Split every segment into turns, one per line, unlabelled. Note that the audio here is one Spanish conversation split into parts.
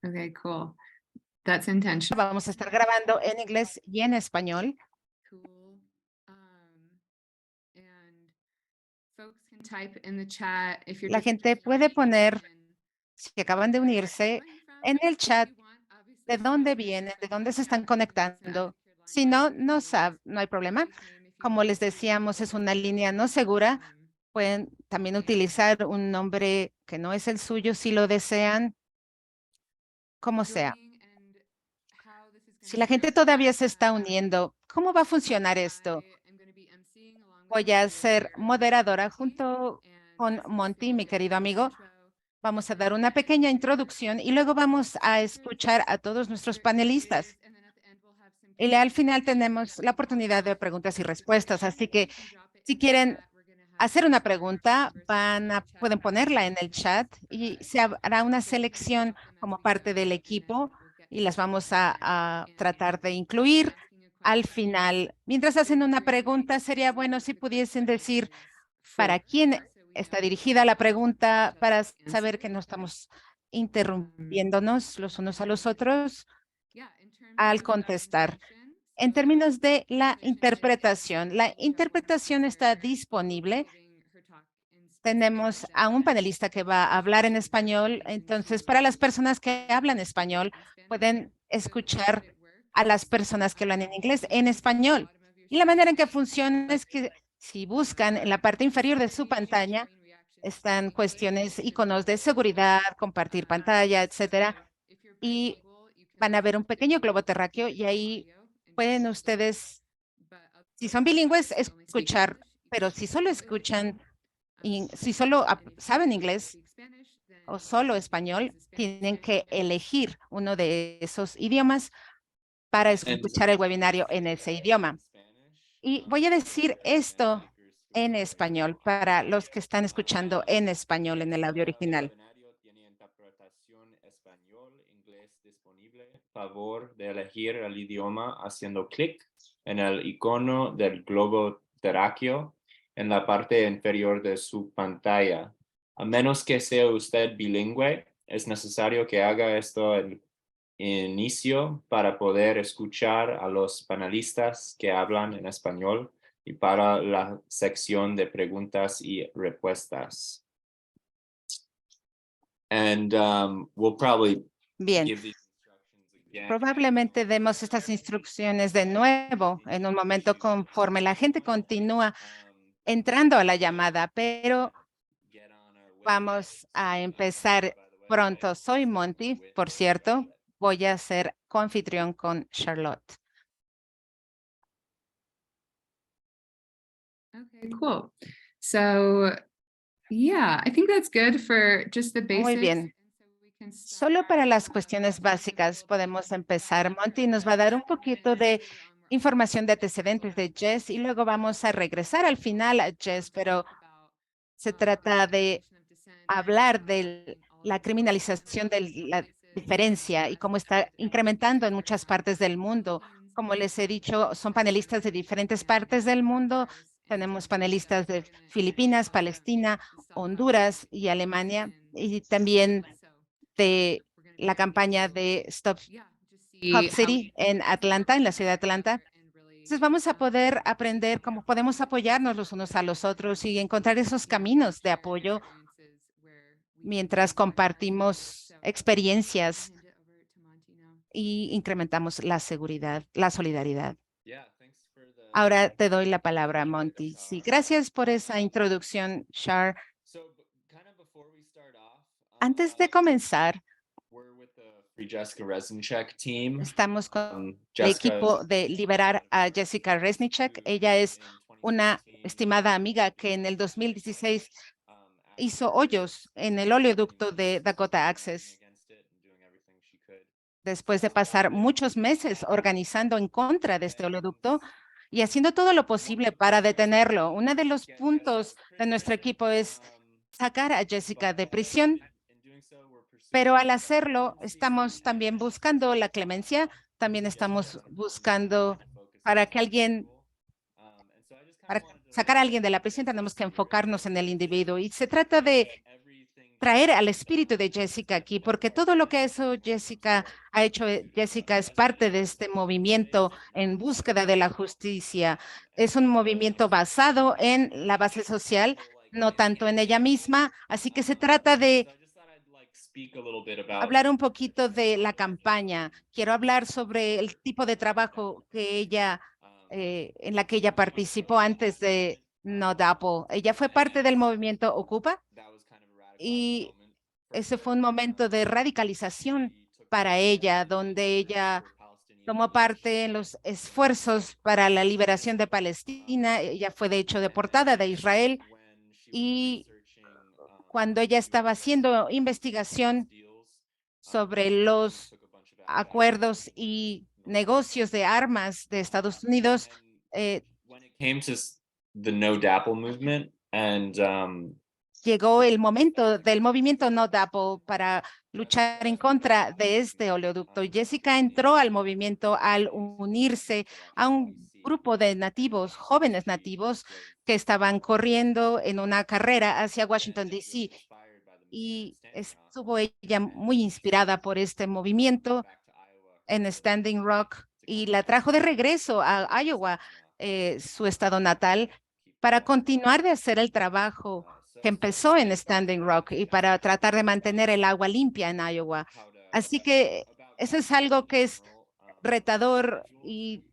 Okay, cool. That's intentional.
Vamos a estar grabando en inglés y en español.
Cool. And folks can type in the chat if you're
La
just
gente puede
joining
poner,
in,
si acaban de unirse,
where are you from?
en el
If
chat
you want,
de
obviously feel
dónde
free to
vienen,
put
de
it in
dónde
the
se están
chat if it's an
conectando.
unsecured line.
Si no,
Otherwise,
no hay problema.
use name if you
Como
want
les
to.
decíamos, es una línea no segura. Pueden también utilizar un nombre que no es el suyo si lo desean, como sea.
Joining and how this is going
Si
to
la gente
work.
todavía se está uniendo, ¿cómo va a funcionar esto?
I am going to be emceeing along with
Voy
my
a
dear
ser
dear
moderadora
Monty,
junto
and
con
this is
Monty,
going
mi
to be
querido
our
amigo.
intro.
Vamos a
And
dar
then
una
we'll
pequeña
hear
introducción y
from
luego
our
vamos a
speakers.
escuchar a todos nuestros
There is,
panelistas.
and then at the end we'll have some
Y al
Q&A.
final tenemos la
And
oportunidad de
for
preguntas y respuestas.
participation,
Así que
you can drop it
si
in the
quieren
chat. We're going to have
hacer una
our
pregunta,
members put it in the chat
pueden ponerla en el chat
for
y
that.
se hará una
So you can
selección
drop them as
como
we get
parte
more
del
folk in, and
equipo
we'll get
y
to
las
some
vamos
Q&A.
a
And
tratar de
while you're
incluir
asking a
al
question,
final. Mientras
feel
hacen una
free to
pregunta, sería
say
bueno si
who the
pudiesen
question
decir
is
para
for,
quién
so we know
está
who
dirigida la
to reach
pregunta
out
para
to
saber
answer
que no
it.
estamos
Um,
interrumpiéndonos los unos a los otros
yeah, in terms
al
of the
contestar.
translation,
En
so
términos de la
translation is
interpretación, la
available. We have one
interpretación está
speaker who will be
disponible.
giving her talk in Spanish, and
Tenemos a un
then
panelista que va a hablar en español. Entonces, para las personas que hablan español,
in Spanish.
pueden
So the way
escuchar
that it works,
a las personas que hablan en inglés
you
en
can see at the
español.
bottom of your
Y la manera en que
screen
funciona es que si buscan en la parte inferior de su
share
pantalla,
screen reactions to
están
English
cuestiones,
to the
iconos de
right.
seguridad, compartir pantalla, etcétera.
So if you're
Y
bilingual, you can
van a ver un
select
pequeño globo terráqueo y
visual
ahí
audio and just
pueden
choose that.
ustedes,
But
si son
otherwise,
bilingües,
if you only speak
escuchar,
English, you
pero
can
si
choose
solo
English.
escuchan, y si solo
And if
saben
you
inglés
speak Spanish,
o
then
solo
you can choose
español,
the
tienen
Spanish
que
language.
elegir uno de esos idiomas para escuchar el webinario en ese idioma. Y voy a decir esto en español para los que están escuchando en español en el audio original.
Tiene interpretación español-inglés disponible. Favor de elegir el idioma haciendo clic en el icono del globo terráqueo en la parte inferior de su pantalla. A menos que sea usted bilingüe, es necesario que haga esto al inicio para poder escuchar a los panelistas que hablan en español y para la sección de preguntas y respuestas. And we'll probably
Bien,
give these instructions again.
probablemente demos estas instrucciones de nuevo en un momento conforme la gente continúa entrando a la llamada, pero vamos a empezar pronto. Soy Monty, por cierto. Voy a ser coanfitrión con Charlotte.
Okay, cool. So yeah, I think that's good for just the
Muy
basics.
bien. Solo para las cuestiones básicas podemos empezar. Monty nos va a dar un poquito de información de antecedentes de Jess y luego vamos a regresar al final a Jess, pero se trata de hablar de la criminalización de la diferencia y cómo está incrementando en muchas partes del mundo. Como les he dicho, son panelistas de diferentes partes del mundo. Tenemos panelistas de Filipinas, Palestina, Honduras y Alemania, y también de la campaña de Stop Hub City en Atlanta, en la ciudad de Atlanta. Entonces vamos a poder aprender cómo podemos apoyarnos los unos a los otros y encontrar esos caminos de apoyo mientras compartimos experiencias y incrementamos la seguridad, la solidaridad. Ahora te doy la palabra, Monty. Sí, gracias por esa introducción, Shar. Antes de comenzar, estamos con el equipo de liberar a Jessica Resnicek. Ella es una estimada amiga que en el 2016 hizo hoyos en el oleoducto de Dakota Access después de pasar muchos meses organizando en contra de este oleoducto y haciendo todo lo posible para detenerlo. Uno de los puntos de nuestro equipo es sacar a Jessica de prisión, pero al hacerlo estamos también buscando la clemencia, también estamos buscando para que alguien, para sacar a alguien de la prisión tenemos que enfocarnos en el individuo y se trata de traer al espíritu de Jessica aquí, porque todo lo que ha hecho Jessica es parte de este movimiento en búsqueda de la justicia. Es un movimiento basado en la base social, no tanto en ella misma, así que se trata de hablar un poquito de la campaña. Quiero hablar sobre el tipo de trabajo que en la que ella participó antes de No Double. Ella fue parte del movimiento Ocupa y ese fue un momento de radicalización para ella, donde ella tomó parte en los esfuerzos para la liberación de Palestina. Ella fue de hecho deportada de Israel y cuando ella estaba haciendo investigación sobre los acuerdos y negocios de armas de Estados Unidos,
came to the No DAPL movement and
llegó el momento del movimiento No Double para luchar en contra de este oleoducto. Jessica entró al movimiento al unirse a un grupo de nativos, jóvenes nativos, que estaban corriendo en una carrera hacia Washington, D.C. Y estuvo ella muy inspirada por este movimiento en Standing Rock y la trajo de regreso a Iowa, su estado natal, para continuar de hacer el trabajo que empezó en Standing Rock y para tratar de mantener el agua limpia en Iowa. Así que eso es algo que es retador y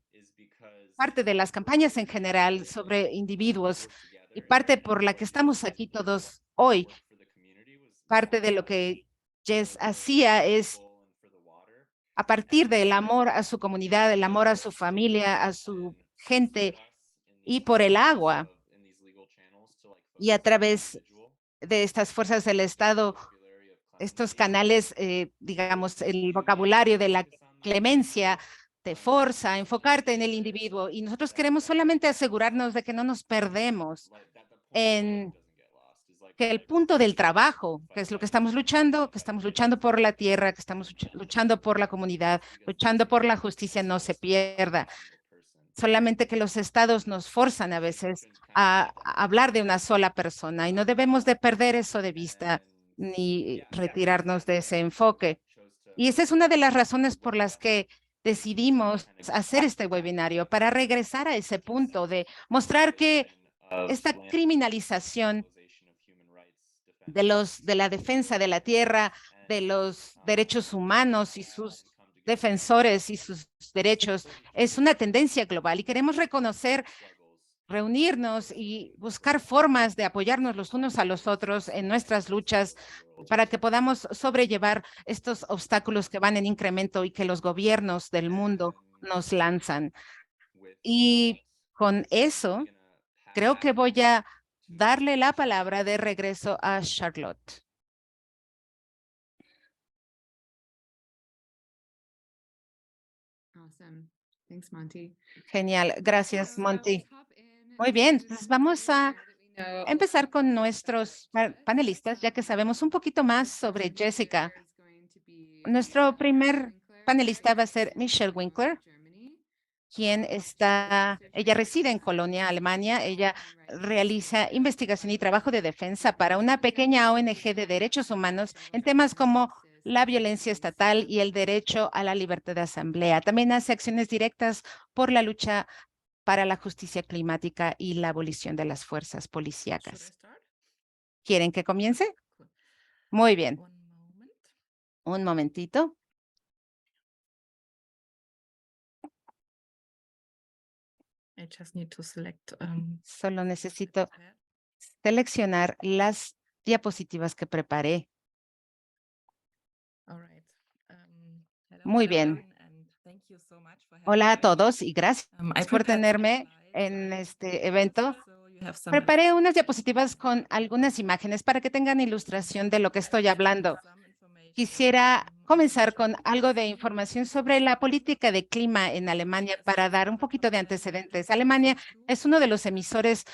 parte de las campañas en general sobre individuos y parte por la que estamos aquí todos hoy. Parte de lo que Jess hacía es a partir del amor a su comunidad, el amor a su familia, a su gente y por el agua y a través de estas fuerzas del Estado, estos canales, digamos, el vocabulario de la clemencia te forza a enfocarte en el individuo y nosotros queremos solamente asegurarnos de que no nos perdemos en que el punto del trabajo, que es lo que estamos luchando por la tierra, que estamos luchando por la comunidad, luchando por la justicia, no se pierda. Solamente que los estados nos forzan a veces a hablar de una sola persona y no debemos de perder eso de vista ni retirarnos de ese enfoque. Y esa es una de las razones por las que decidimos hacer este webinario, para regresar a ese punto de mostrar que esta criminalización de la defensa de la tierra, de los derechos humanos y sus defensores y sus derechos, es una tendencia global y queremos reconocer, reunirnos y buscar formas de apoyarnos los unos a los otros en nuestras luchas para que podamos sobrellevar estos obstáculos que van en incremento y que los gobiernos del mundo nos lanzan. Y con eso, creo que voy a darle la palabra de regreso a Charlotte.
Awesome. Thanks, Monty.
Genial. Gracias, Monty. Muy bien, entonces vamos a empezar con nuestros panelistas, ya que sabemos un poquito más sobre Jessica. Nuestro primer panelista va a ser Michelle Winkler, ella reside en Colonia, Alemania. Ella realiza investigación y trabajo de defensa para una pequeña ONG de derechos humanos en temas como la violencia estatal y el derecho a la libertad de asamblea. También hace acciones directas por la lucha para la justicia climática y la abolición de las fuerzas policíacas. ¿Quieren que comience? Muy bien. Un momentito. Solo necesito seleccionar las diapositivas que preparé. Muy bien. Hola a todos y gracias por tenerme en este evento. Preparé unas diapositivas con algunas imágenes para que tengan ilustración de lo que estoy hablando. Quisiera comenzar con algo de información sobre la política de clima en Alemania para dar un poquito de antecedentes. Alemania es uno de los emisores,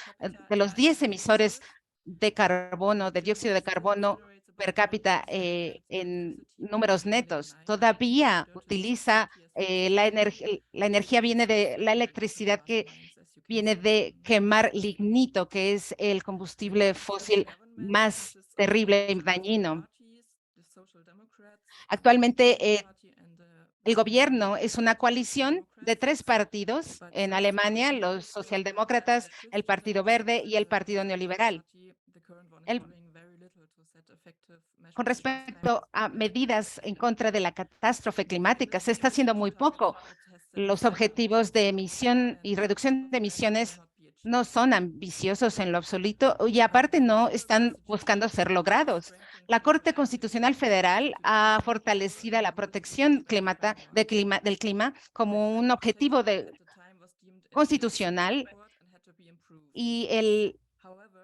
de los 10 emisores de carbono, de dióxido de carbono per cápita en números netos. Todavía utiliza la energía viene de la electricidad que viene de quemar lignito, que es el combustible fósil más terrible y dañino. Actualmente, el gobierno es una coalición de 3 partidos en Alemania, los socialdemócratas, el Partido Verde y el Partido Neoliberal. Con respecto a medidas en contra de la catástrofe climática, se está haciendo muy poco. Los objetivos de emisión y reducción de emisiones no son ambiciosos en lo absoluto y aparte no están buscando ser logrados. La Corte Constitucional Federal ha fortalecido la protección del clima como un objetivo constitucional y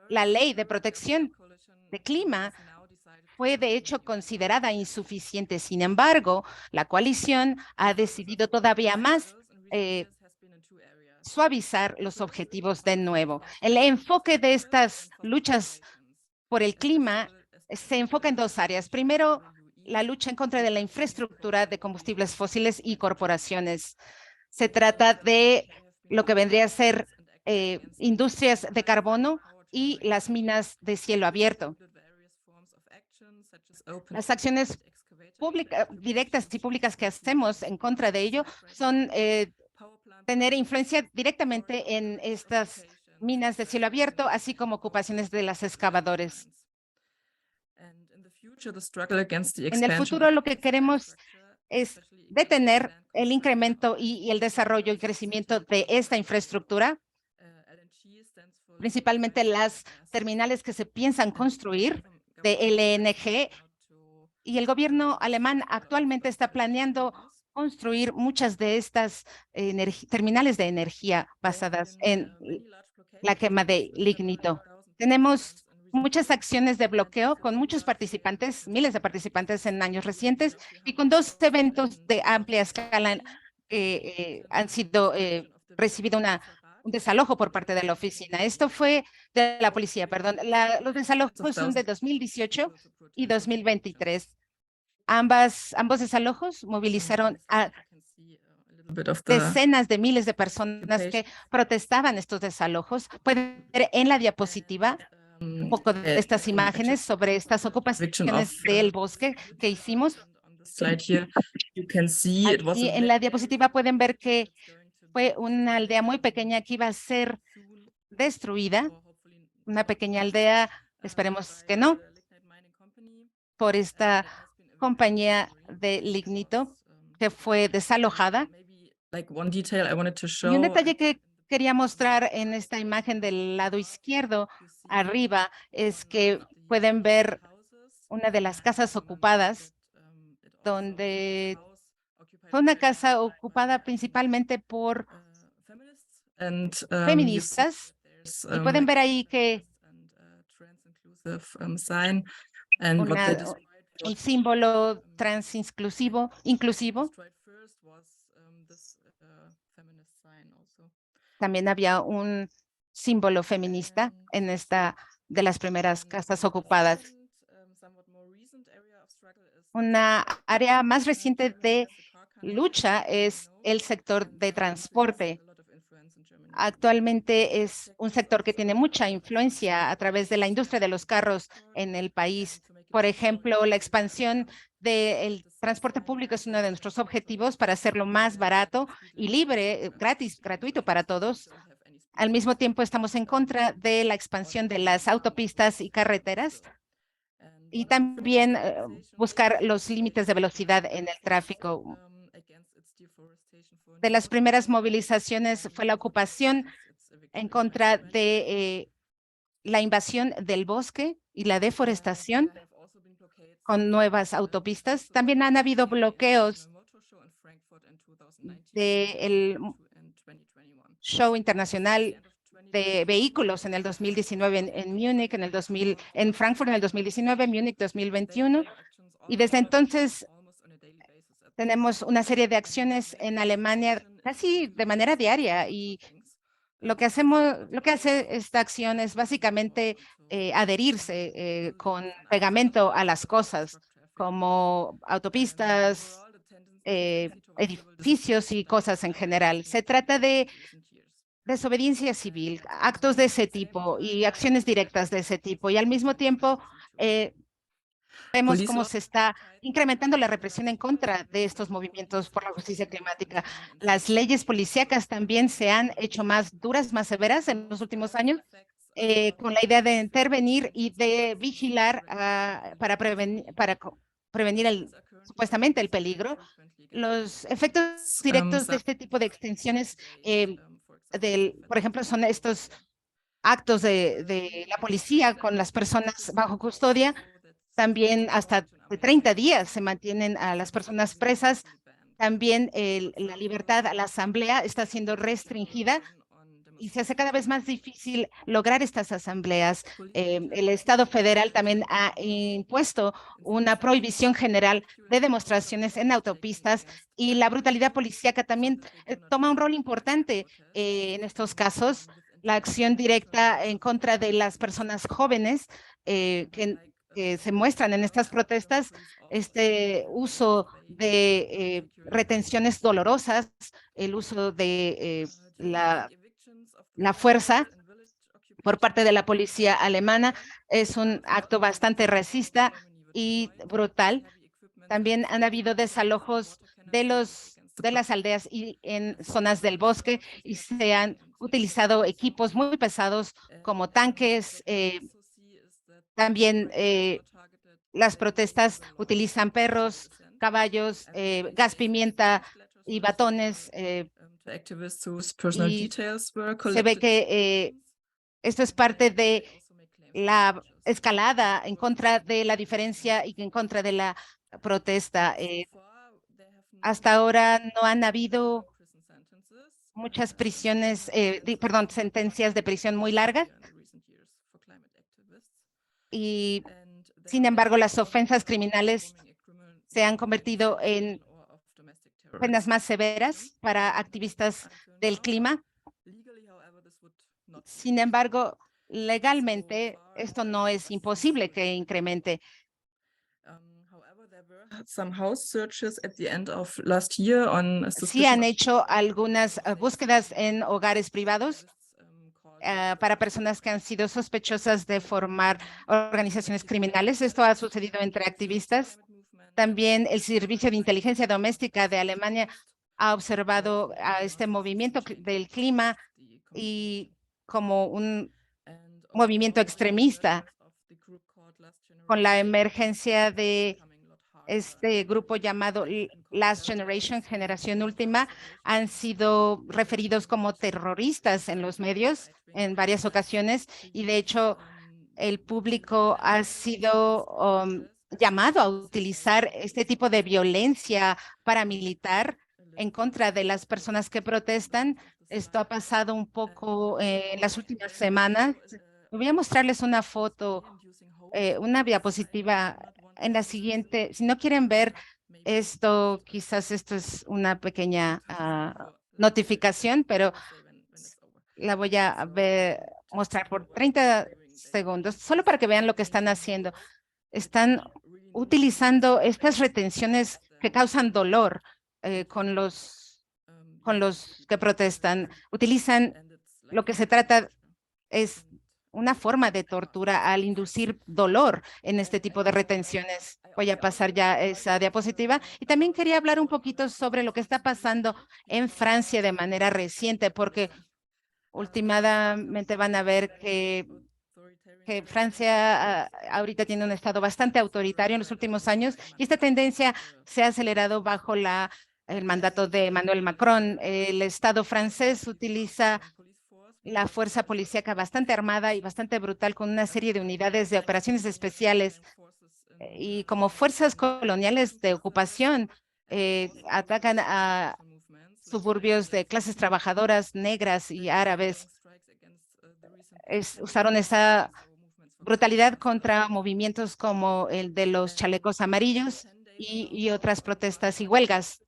la ley de protección de clima fue de hecho considerada insuficiente. Sin embargo, la coalición ha decidido todavía más suavizar los objetivos de nuevo. El enfoque de estas luchas por el clima se enfoca en 2 áreas. Primero, la lucha en contra de la infraestructura de combustibles fósiles y corporaciones. Se trata de lo que vendría a ser industrias de carbono y las minas de cielo abierto. Las acciones directas y públicas que hacemos en contra de ello son tener influencia directamente en estas minas de cielo abierto, así como ocupaciones de las excavadores. En el futuro, lo que queremos es detener el incremento y el desarrollo y crecimiento de esta infraestructura, principalmente las terminales que se piensan construir de LNG, y el gobierno alemán actualmente está planeando construir muchas de estas terminales de energía basadas en la quema de lignito. Tenemos muchas acciones de bloqueo con muchos participantes, miles de participantes en años recientes, y con 2 eventos de amplia escala han sido recibido un desalojo por parte de la oficina. Esto fue de la policía, perdón. Los desalojos son de 2018 y 2023. Ambos desalojos movilizaron a decenas de miles de personas que protestaban estos desalojos. Pueden ver en la diapositiva un poco de estas imágenes sobre estas ocupaciones del bosque que hicimos. Aquí en la diapositiva pueden ver que fue una aldea muy pequeña que iba a ser destruida, una pequeña aldea, esperemos que no, por esta compañía de lignito que fue desalojada. Y un detalle que quería mostrar en esta imagen del lado izquierdo arriba es que pueden ver una de las casas ocupadas, donde fue una casa ocupada principalmente por feministas, y pueden ver ahí que un símbolo inclusivo. También había un símbolo feminista en esta de las primeras casas ocupadas. Una área más reciente de lucha es el sector de transporte. Actualmente es un sector que tiene mucha influencia a través de la industria de los carros en el país. Por ejemplo, la expansión del transporte público es uno de nuestros objetivos para hacerlo más barato y libre, gratuito para todos. Al mismo tiempo, estamos en contra de la expansión de las autopistas y carreteras y también buscar los límites de velocidad en el tráfico. De las primeras movilizaciones fue la ocupación en contra de la invasión del bosque y la deforestación con nuevas autopistas. También han habido bloqueos del show internacional de vehículos en el 2019 en Múnich, en Frankfurt en el 2019, Múnich 2021. Y desde entonces tenemos una serie de acciones en Alemania casi de manera diaria, y lo que hace esta acción es básicamente adherirse con pegamento a las cosas, como autopistas, edificios y cosas en general. Se trata de desobediencia civil, actos de ese tipo y acciones directas de ese tipo. Y al mismo tiempo, vemos cómo se está incrementando la represión en contra de estos movimientos por la justicia climática. Las leyes policíacas también se han hecho más duras, más severas en los últimos años, con la idea de intervenir y de vigilar para prevenir supuestamente el peligro. Los efectos directos de este tipo de extensiones, por ejemplo, son estos actos de la policía con las personas bajo custodia. También hasta de 30 días se mantienen a las personas presas. También la libertad a la asamblea está siendo restringida y se hace cada vez más difícil lograr estas asambleas. El Estado federal también ha impuesto una prohibición general de demostraciones en autopistas y la brutalidad policíaca también toma un rol importante en estos casos. La acción directa en contra de las personas jóvenes que se muestran en estas protestas, este uso de retenciones dolorosas, el uso de la fuerza por parte de la policía alemana es un acto bastante racista y brutal. También han habido desalojos de las aldeas y en zonas del bosque y se han utilizado equipos muy pesados como tanques. También las protestas utilizan perros, caballos, gas pimienta y batones. Y se ve que esto es parte de la escalada en contra de la diferencia y en contra de la protesta. Hasta ahora no han habido muchas prisiones, perdón, sentencias de prisión muy largas. Y sin embargo, las ofensas criminales se han convertido en penas más severas para activistas del clima. Sin embargo, legalmente esto no es imposible que incremente. Sí han hecho algunas búsquedas en hogares privados para personas que han sido sospechosas de formar organizaciones criminales. Esto ha sucedido entre activistas. También el Servicio de Inteligencia Doméstica de Alemania ha observado a este movimiento del clima y como un movimiento extremista. Con la emergencia de este grupo llamado Last Generation, Generación Última, han sido referidos como terroristas en los medios en varias ocasiones y de hecho el público ha sido llamado a utilizar este tipo de violencia paramilitar en contra de las personas que protestan. Esto ha pasado un poco en las últimas semanas. Voy a mostrarles una foto, una diapositiva en la siguiente. Si no quieren ver esto, quizás esto es una pequeña notificación, pero la voy a mostrar por 30 segundos, solo para que vean lo que están haciendo. Están utilizando estas retenciones que causan dolor con los que protestan. Utilizan lo que se trata es una forma de tortura al inducir dolor en este tipo de retenciones. Voy a pasar ya esa diapositiva. Y también quería hablar un poquito sobre lo que está pasando en Francia de manera reciente, porque últimamente van a ver que Francia ahorita tiene un estado bastante autoritario en los últimos años y esta tendencia se ha acelerado bajo el mandato de Emmanuel Macron. El Estado francés utiliza la fuerza policíaca bastante armada y bastante brutal con una serie de unidades de operaciones especiales y como fuerzas coloniales de ocupación atacan a suburbios de clases trabajadoras negras y árabes. Usaron esa brutalidad contra movimientos como el de los chalecos amarillos y otras protestas y huelgas.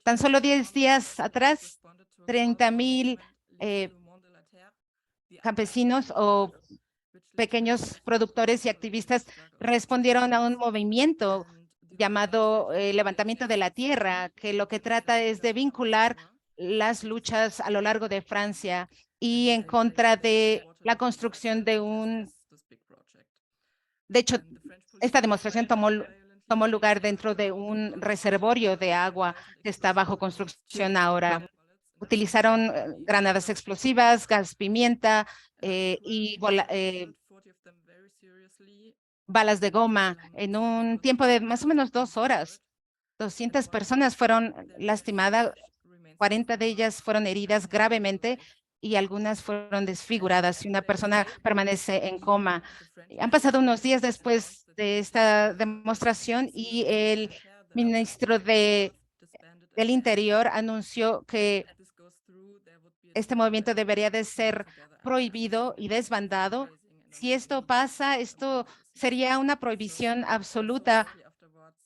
Tan solo 10 días atrás, 30,000 campesinos o pequeños productores y activistas respondieron a un movimiento llamado Levantamiento de la Tierra, que lo que trata es de vincular las luchas a lo largo de Francia y en contra de la construcción de De hecho, esta demostración tomó lugar dentro de un reservorio de agua que está bajo construcción ahora. Utilizaron granadas explosivas, gas pimienta y balas de goma en un tiempo de más o menos 2 horas. 200 personas fueron lastimadas, 40 de ellas fueron heridas gravemente y algunas fueron desfiguradas y una persona permanece en coma. Han pasado unos días después de esta demostración y el ministro del Interior anunció que este movimiento debería de ser prohibido y desbandado. Si esto pasa, esto sería una prohibición absoluta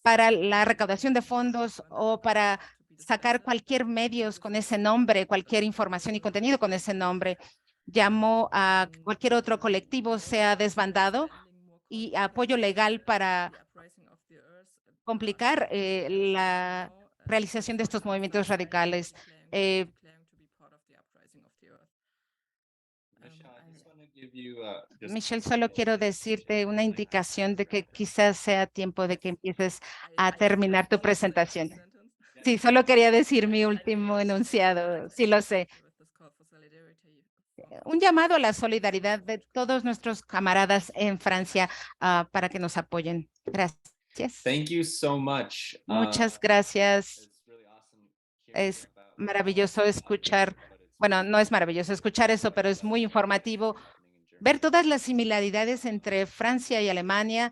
para la recaudación de fondos o para sacar cualquier medios con ese nombre, cualquier información y contenido con ese nombre. Llamó a cualquier otro colectivo sea desbandado y apoyo legal para complicar la realización de estos movimientos radicales. Michelle, solo quiero decirte una indicación de que quizás sea tiempo de que empieces a terminar tu presentación. Sí, solo quería decir mi último enunciado. Sí, lo sé. Un llamado a la solidaridad de todos nuestros camaradas en Francia para que nos apoyen. Gracias.
Thank you so much.
Muchas gracias. Es maravilloso escuchar, bueno, no es maravilloso escuchar eso, pero es muy informativo ver todas las similaridades entre Francia y Alemania,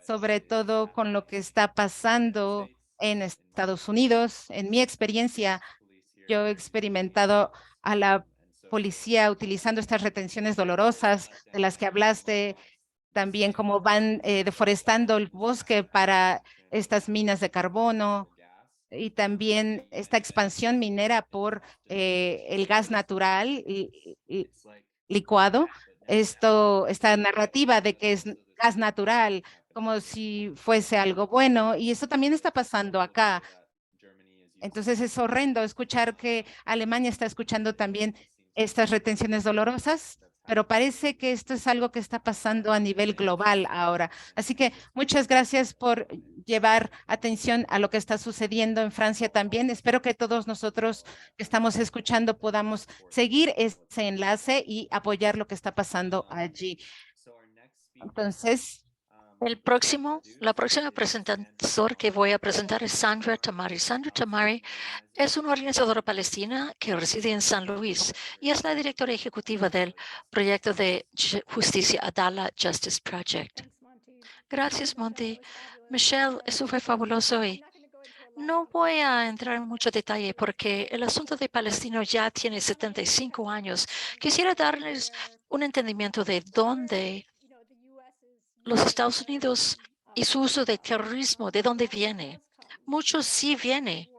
sobre todo con lo que está pasando en Estados Unidos. En mi experiencia, yo he experimentado a la policía utilizando estas retenciones dolorosas de las que hablaste, también cómo van deforestando el bosque para estas minas de carbono y también esta expansión minera por el gas natural y licuado. Esta narrativa de que es gas natural, como si fuese algo bueno, y eso también está pasando acá. Entonces es horrendo escuchar que Alemania está escuchando también estas retenciones dolorosas, pero parece que esto es algo que está pasando a nivel global ahora. Así que muchas gracias por llevar atención a lo que está sucediendo en Francia también. Espero que todos nosotros que estamos escuchando podamos seguir ese enlace y apoyar lo que está pasando allí. Entonces,
La próxima presentador que voy a presentar es Sandra Tamari. Sandra Tamari es una organizadora palestina que reside en San Luis y es la directora ejecutiva del proyecto de justicia Adala Justice Project. Gracias, Monty. Michelle, eso fue fabuloso y no voy a entrar en mucho detalle porque el asunto de Palestino ya tiene 75 años. Quisiera darles un entendimiento de dónde los Estados Unidos y su uso de terrorismo, ¿de dónde viene? Mucho sí viene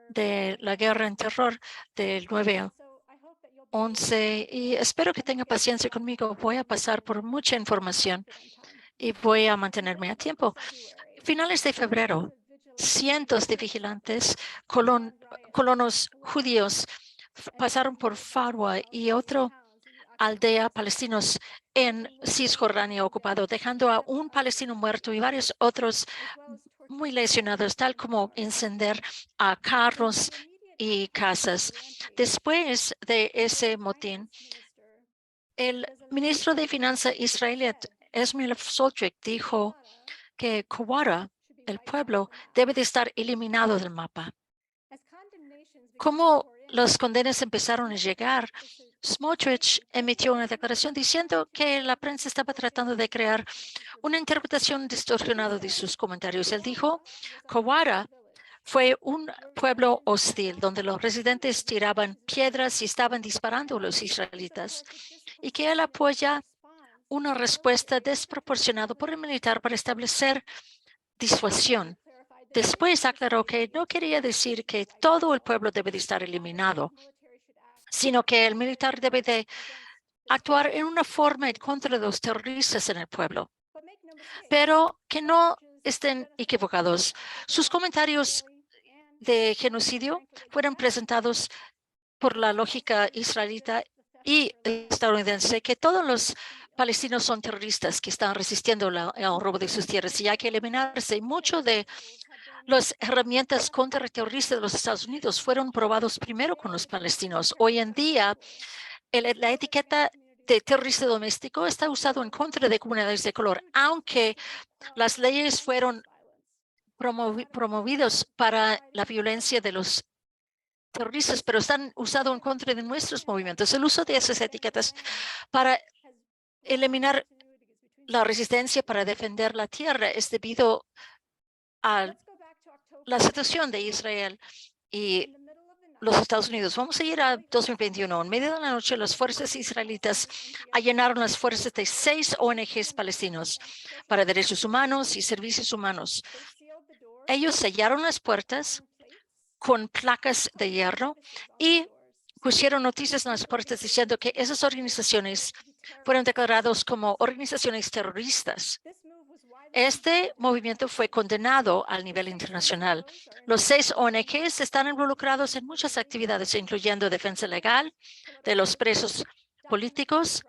de la guerra en terror del 9/11 y espero que tenga paciencia conmigo. Voy a pasar por mucha información y voy a mantenerme a tiempo. Finales de febrero, cientos de vigilantes colonos judíos pasaron por Farwa y otra aldea palestinos en Cisjordania ocupado, dejando a un palestino muerto y varios otros muy lesionados, tal como encender a carros y casas. Después de ese motín, el ministro de Finanzas israelí, Esmail Soltrik, dijo que Kawara, el pueblo, debe de estar eliminado del mapa. Como las condenas empezaron a llegar, Smotrich emitió una declaración diciendo que la prensa estaba tratando de crear una interpretación distorsionada de sus comentarios. Él dijo, Kawara fue un pueblo hostil donde los residentes tiraban piedras y estaban disparando a los israelitas y que él apoya una respuesta desproporcionada por el militar para establecer disuasión. Después aclaró que no quería decir que todo el pueblo debe de estar eliminado, sino que el militar debe de actuar en una forma en contra de los terroristas en el pueblo, pero que no estén equivocados. Sus comentarios de genocidio fueron presentados por la lógica israelita y estadounidense que todos los palestinos son terroristas que están resistiendo el robo de sus tierras y hay que eliminarse. Mucho de las herramientas contraterroristas de los Estados Unidos fueron probados primero con los palestinos. Hoy en día, la etiqueta de terrorista doméstico está usado en contra de comunidades de color, aunque las leyes fueron promovidas para la violencia de los terroristas, pero están usados en contra de nuestros movimientos. El uso de esas etiquetas para eliminar la resistencia para defender la tierra es debido a la situación de Israel y los Estados Unidos. Vamos a ir a 2021. En medio de la noche, las fuerzas israelitas allanaron las fuerzas de 6 ONGs palestinos para derechos humanos y servicios humanos. Ellos sellaron las puertas con placas de hierro y pusieron noticias en las puertas diciendo que esas organizaciones fueron declarados como organizaciones terroristas. Este movimiento fue condenado al nivel internacional. Los 6 ONGs están involucrados en muchas actividades, incluyendo defensa legal de los presos políticos,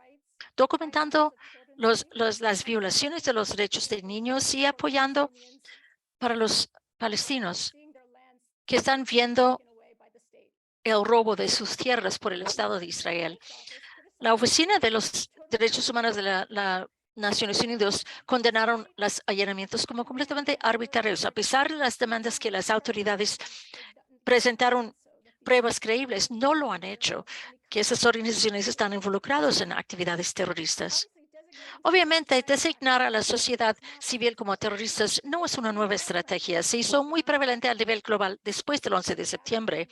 documentando las violaciones de los derechos de niños y apoyando para los palestinos que están viendo el robo de sus tierras por el Estado de Israel. La Oficina de los Derechos Humanos de la Naciones Unidas condenaron los allanamientos como completamente arbitrarios, a pesar de las demandas que las autoridades presentaron pruebas creíbles, no lo han hecho, que esas organizaciones están involucradas en actividades terroristas. Obviamente, designar a la sociedad civil como terroristas no es una nueva estrategia. Se hizo muy prevalente a nivel global después del 11 de septiembre.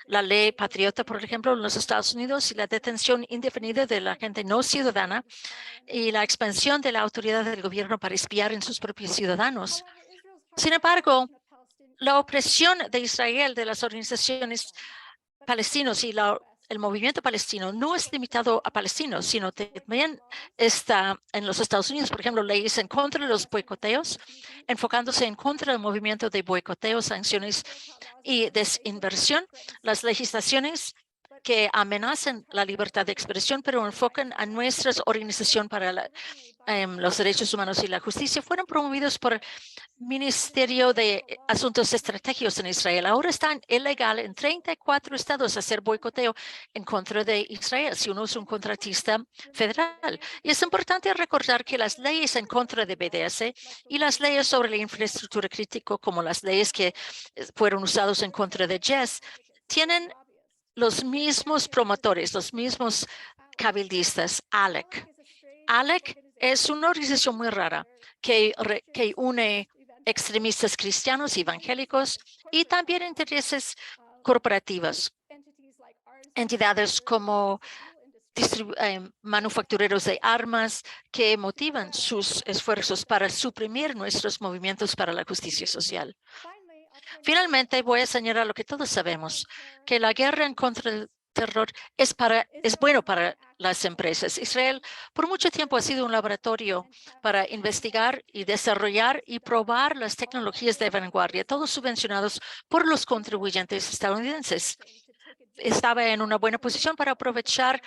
La ley patriota, por ejemplo, en los Estados Unidos y la detención indefinida de la gente no ciudadana y la expansión de la autoridad del gobierno para espiar en sus propios ciudadanos. Sin embargo, la opresión de Israel de las organizaciones palestinos y el movimiento palestino no es limitado a palestinos, sino también está en los Estados Unidos, por ejemplo, leyes en contra de los boicoteos, enfocándose en contra del movimiento de boicoteo, sanciones y desinversión, las legislaciones que amenazan la libertad de expresión, pero enfocan a nuestras organizaciones para los derechos humanos y la justicia, fueron promovidos por el Ministerio de Asuntos Estratégicos en Israel. Ahora están ilegal en 34 estados hacer boicoteo en contra de Israel si uno es un contratista federal. Y es importante recordar que las leyes en contra de BDS y las leyes sobre la infraestructura crítica, como las leyes que fueron usadas en contra de JES, tienen los mismos promotores, los mismos cabildistas, ALEC. ALEC es una organización muy rara que une extremistas cristianos y evangélicos y también intereses corporativos, entidades como manufactureros de armas que motivan sus esfuerzos para suprimir nuestros movimientos para la justicia social. Finalmente, voy a señalar lo que todos sabemos, que la guerra en contra del terror es bueno para las empresas. Israel por mucho tiempo ha sido un laboratorio para investigar y desarrollar y probar las tecnologías de vanguardia, todos subvencionados por los contribuyentes estadounidenses. Estaba en una buena posición para aprovechar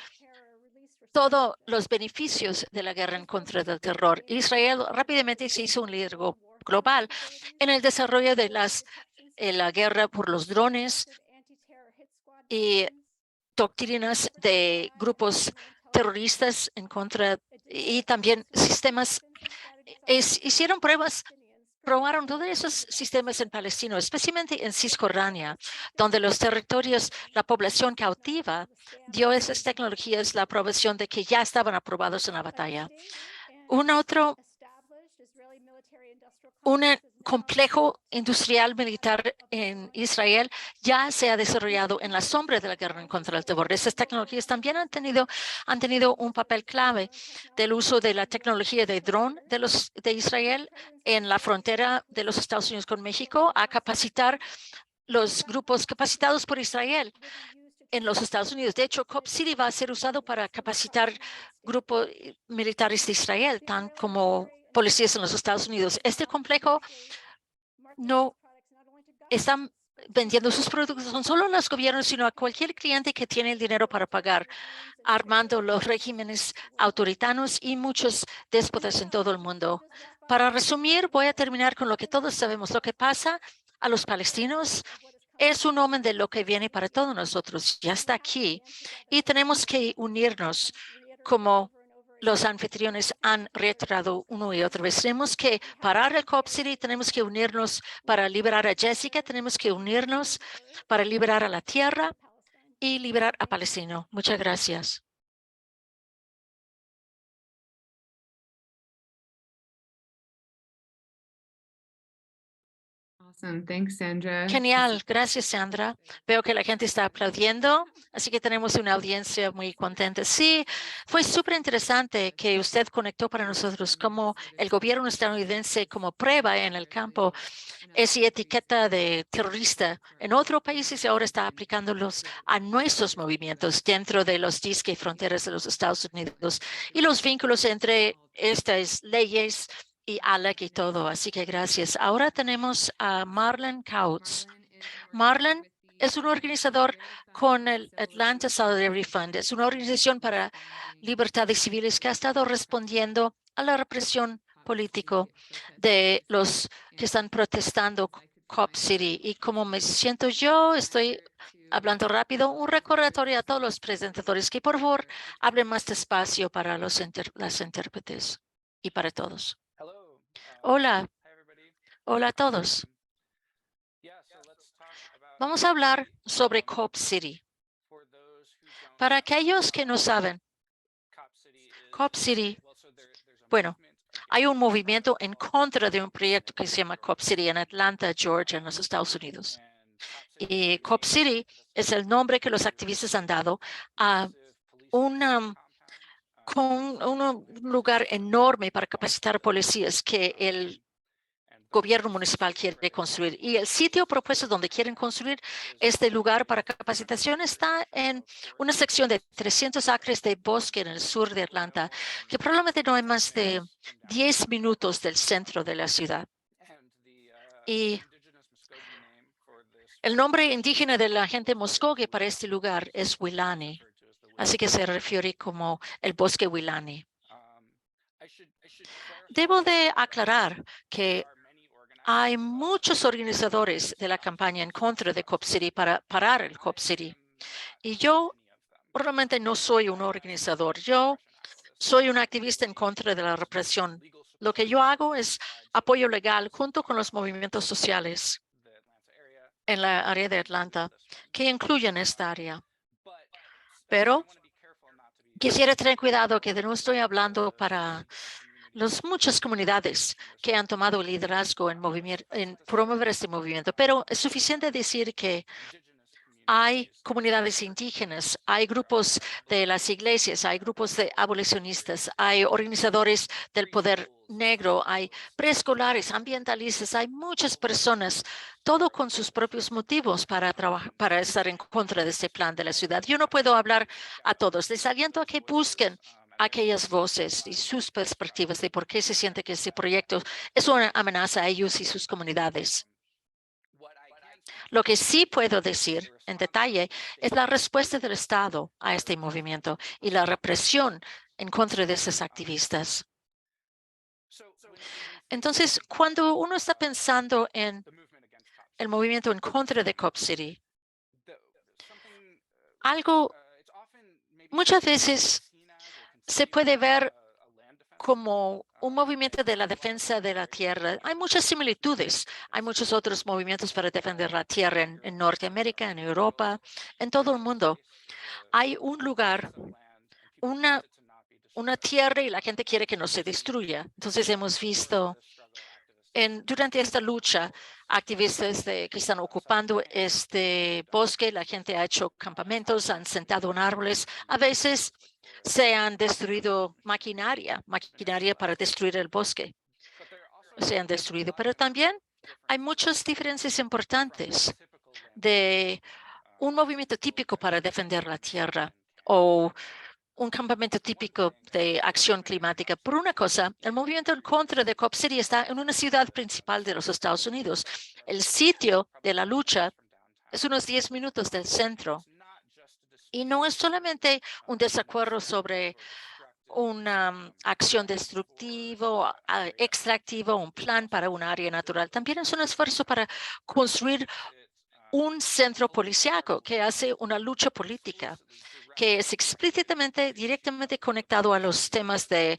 todos los beneficios de la guerra en contra del terror. Israel rápidamente se hizo un líder global en el desarrollo de la guerra por los drones y doctrinas de grupos terroristas en contra y también sistemas. Hicieron pruebas, probaron todos esos sistemas en Palestina, especialmente en Cisjordania, donde los territorios, la población cautiva dio esas tecnologías la aprobación de que ya estaban aprobados en la batalla. Un complejo industrial militar en Israel ya se ha desarrollado en la sombra de la guerra en contra del terror. Esas tecnologías también han tenido un papel clave del uso de la tecnología de dron de Israel en la frontera de los Estados Unidos con México a capacitar los grupos capacitados por Israel en los Estados Unidos. De hecho, Cop City va a ser usado para capacitar grupos militares de Israel, tan como policías en los Estados Unidos. Este complejo vendiendo sus productos, no solo a los gobiernos, sino a cualquier cliente que tiene el dinero para pagar, armando los regímenes autoritarios y muchos déspotas en todo el mundo. Para resumir, voy a terminar con lo que todos sabemos. Lo que pasa a los palestinos es un omen de lo que viene para todos nosotros. Ya está aquí y tenemos que unirnos como los anfitriones han reiterado una y otra vez. Tenemos que parar el Cop City, tenemos que unirnos para liberar a Jessica, tenemos que unirnos para liberar a la tierra y liberar a Palestina. Muchas gracias.
Awesome. Thanks, Sandra.
Genial, gracias Sandra. Veo que la gente está aplaudiendo, así que tenemos una audiencia muy contenta. Sí, fue súper interesante que usted conectó para nosotros como el gobierno estadounidense como prueba en el campo esa etiqueta de terrorista en otros países y ahora está aplicándolos a nuestros movimientos dentro de los disque fronteras de los Estados Unidos y los vínculos entre estas leyes y ALEC y todo. Así que gracias. Ahora tenemos a Marlon Kautz. Marlon es un organizador con el Atlanta Solidarity Fund. Es una organización para libertades civiles que ha estado respondiendo a la represión política de los que están protestando Cop City. Y como me siento yo, estoy hablando rápido, un recordatorio a todos los presentadores que por favor hablen más despacio para las intérpretes y para todos. Hola, hola a todos. Vamos a hablar sobre Cop City. Para aquellos que no saben, Cop City, bueno, hay un movimiento en contra de un proyecto que se llama Cop City en Atlanta, Georgia, en los Estados Unidos. Y Cop City es el nombre que los activistas han dado a un lugar enorme para capacitar policías que el gobierno municipal quiere construir. Y el sitio propuesto donde quieren construir este lugar para capacitación está en una sección de 300 acres de bosque en el sur de Atlanta, que probablemente no hay más de 10 minutos del centro de la ciudad. Y el nombre indígena de la gente Muskogee para este lugar es Wilani, así que se refiere como el bosque Wilani. Debo de aclarar que hay muchos organizadores de la campaña en contra de Cop City para parar el Cop City. Y yo realmente no soy un organizador. Yo soy un activista en contra de la represión. Lo que yo hago es apoyo legal junto con los movimientos sociales en la área de Atlanta que incluyen esta área. Pero quisiera tener cuidado que no estoy hablando para las muchas comunidades que han tomado liderazgo en promover este movimiento, pero es suficiente decir que hay comunidades indígenas, hay grupos de las iglesias, hay grupos de abolicionistas, hay organizadores del poder negro, hay preescolares, ambientalistas, hay muchas personas, todo con sus propios motivos para trabajar, para estar en contra de este plan de la ciudad. Yo no puedo hablar a todos. Les aliento a que busquen aquellas voces y sus perspectivas de por qué se siente que este proyecto es una amenaza a ellos y sus comunidades. Lo que sí puedo decir en detalle es la respuesta del Estado a este movimiento y la represión en contra de esos activistas. Entonces, cuando uno está pensando en el movimiento en contra de Cop City, algo muchas veces se puede ver como un movimiento de la defensa de la tierra. Hay muchas similitudes. Hay muchos otros movimientos para defender la tierra en Norteamérica, en Europa, en todo el mundo. Hay un lugar, una tierra y la gente quiere que no se destruya. Entonces hemos visto durante esta lucha activistas que están ocupando este bosque. La gente ha hecho campamentos, han sentado en árboles. A veces se han destruido maquinaria para destruir el bosque. Se han destruido, pero también hay muchas diferencias importantes de un movimiento típico para defender la tierra o un campamento típico de acción climática. Por una cosa, el movimiento en contra de Cop City está en una ciudad principal de los Estados Unidos. El sitio de la lucha Es unos 10 minutos del centro. Y no es solamente un desacuerdo sobre una acción destructiva, extractiva, un plan para un área natural. También es un esfuerzo para construir un centro policíaco que hace una lucha política, que es explícitamente, directamente conectado a los temas de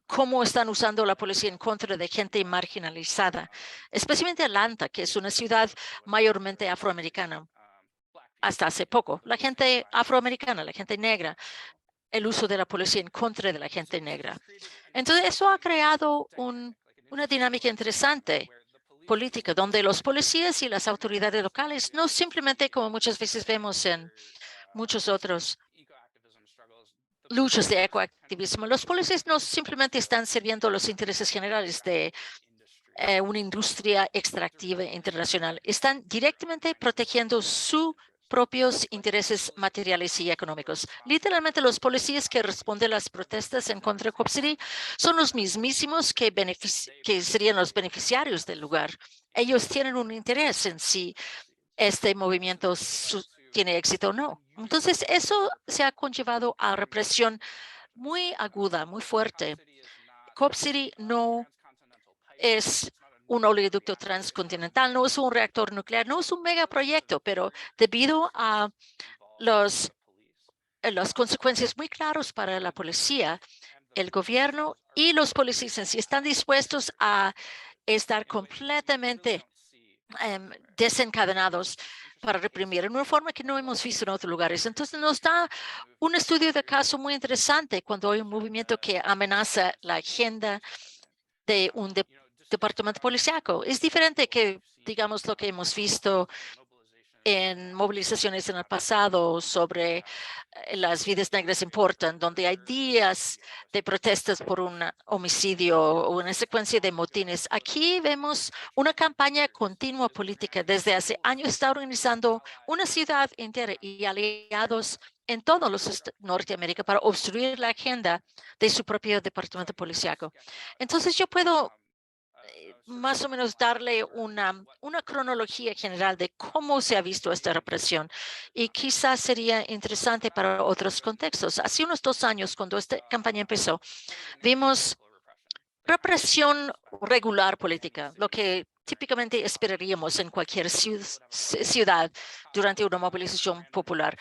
cómo están usando la policía en contra de gente marginalizada, especialmente Atlanta, que es una ciudad mayormente afroamericana. Hasta hace poco, la gente afroamericana, la gente negra, el uso de la policía en contra de la gente negra. Entonces, eso ha creado una dinámica interesante política, donde los policías y las autoridades locales no simplemente, como muchas veces vemos en muchos otros luchas de ecoactivismo, los policías no simplemente están sirviendo los intereses generales de una industria extractiva internacional, están directamente protegiendo sus propios intereses materiales y económicos. Literalmente, los policías que responden a las protestas en contra de Cop City son los mismísimos que serían los beneficiarios del lugar. Ellos tienen un interés en si este movimiento tiene éxito o no. Entonces, eso se ha conllevado a represión muy aguda, muy fuerte. Cop City no es un oleoducto transcontinental, no es un reactor nuclear, no es un megaproyecto, pero debido a las consecuencias muy claras para la policía, el gobierno y los policías en sí están dispuestos a estar completamente desencadenados para reprimir en una forma que no hemos visto en otros lugares. Entonces nos da un estudio de caso muy interesante cuando hay un movimiento que amenaza la agenda de un departamento policíaco. Es diferente que, digamos, lo que hemos visto en movilizaciones en el pasado sobre las vidas negras importan, donde hay días de protestas por un homicidio o una secuencia de motines. Aquí vemos una campaña continua política. Desde hace años está organizando una ciudad entera y aliados en todos los Norteamérica para obstruir la agenda de su propio departamento policíaco. Entonces yo puedo más o menos darle una cronología general de cómo se ha visto esta represión y quizás sería interesante para otros contextos. Hace unos 2 años, cuando esta campaña empezó, vimos represión regular política, lo que típicamente esperaríamos en cualquier ciudad durante una movilización popular.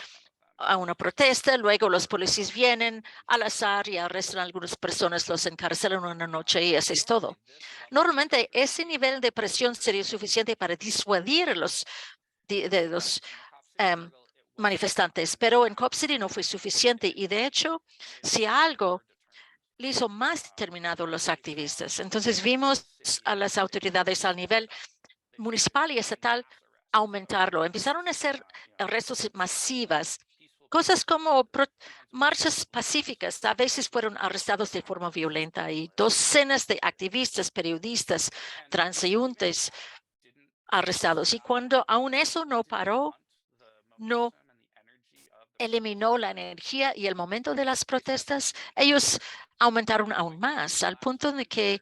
A una protesta, luego los policías vienen al azar y arrestan a algunas personas, los encarcelan una noche y eso es todo. Normalmente ese nivel de presión sería suficiente para disuadir a los manifestantes, pero en Cop City no fue suficiente y de hecho, si algo le hizo más determinado los activistas. Entonces vimos a las autoridades al nivel municipal y estatal aumentarlo. Empezaron a hacer arrestos masivas. Cosas como marchas pacíficas a veces fueron arrestados de forma violenta y docenas de activistas, periodistas, transeúntes arrestados. Y cuando aún eso no paró, no eliminó la energía y el momento de las protestas, ellos aumentaron aún más, al punto de que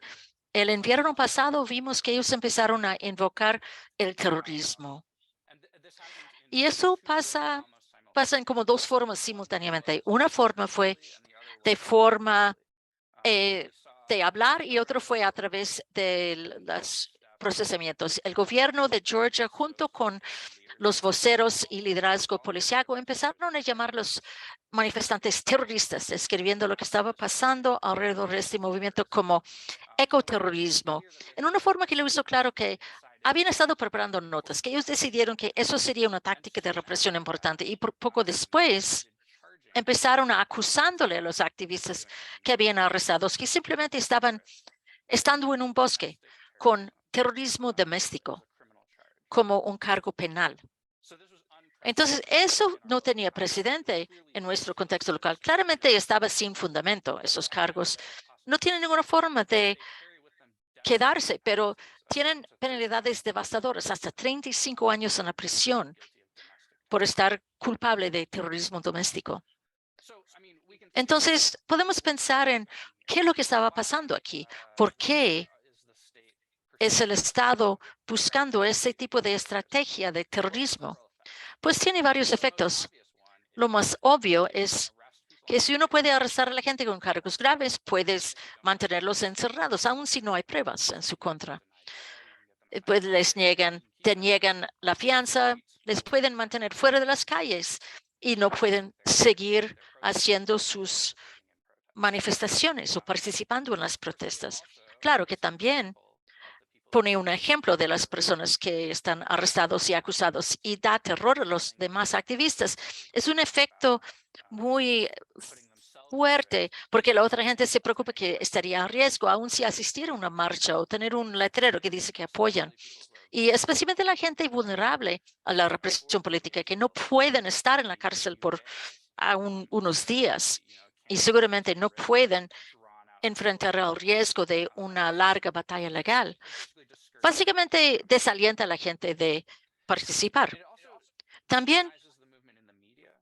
el invierno pasado vimos que ellos empezaron a invocar el terrorismo. Y eso pasa en como 2 formas simultáneamente. Una forma fue de forma de hablar y otra fue a través de los procesamientos. El gobierno de Georgia, junto con los voceros y liderazgo policíaco, empezaron a llamar los manifestantes terroristas, describiendo lo que estaba pasando alrededor de este movimiento como ecoterrorismo, en una forma que le hizo claro que habían estado preparando notas, que ellos decidieron que eso sería una táctica de represión importante y poco después empezaron acusándole a los activistas que habían arrestados que simplemente estaban estando en un bosque con terrorismo doméstico como un cargo penal. Entonces, eso no tenía precedente en nuestro contexto local. Claramente estaba sin fundamento. Esos cargos no tienen ninguna forma de quedarse, pero tienen penalidades devastadoras, hasta 35 años en la prisión por estar culpable de terrorismo doméstico. Entonces, podemos pensar en qué es lo que estaba pasando aquí. ¿Por qué es el Estado buscando ese tipo de estrategia de terrorismo? Pues tiene varios efectos. Lo más obvio es que si uno puede arrestar a la gente con cargos graves, puedes mantenerlos encerrados, aun si no hay pruebas en su contra. Pues te niegan la fianza, les pueden mantener fuera de las calles y no pueden seguir haciendo sus manifestaciones o participando en las protestas. Claro que también pone un ejemplo de las personas que están arrestados y acusados y da terror a los demás activistas. Es un efecto muy fuerte porque la otra gente se preocupa que estaría a riesgo, aun si asistir a una marcha o tener un letrero que dice que apoyan. Y especialmente la gente vulnerable a la represión política, que no pueden estar en la cárcel por aún unos días y seguramente no pueden enfrentar el riesgo de una larga batalla legal. Básicamente desalienta a la gente de participar. También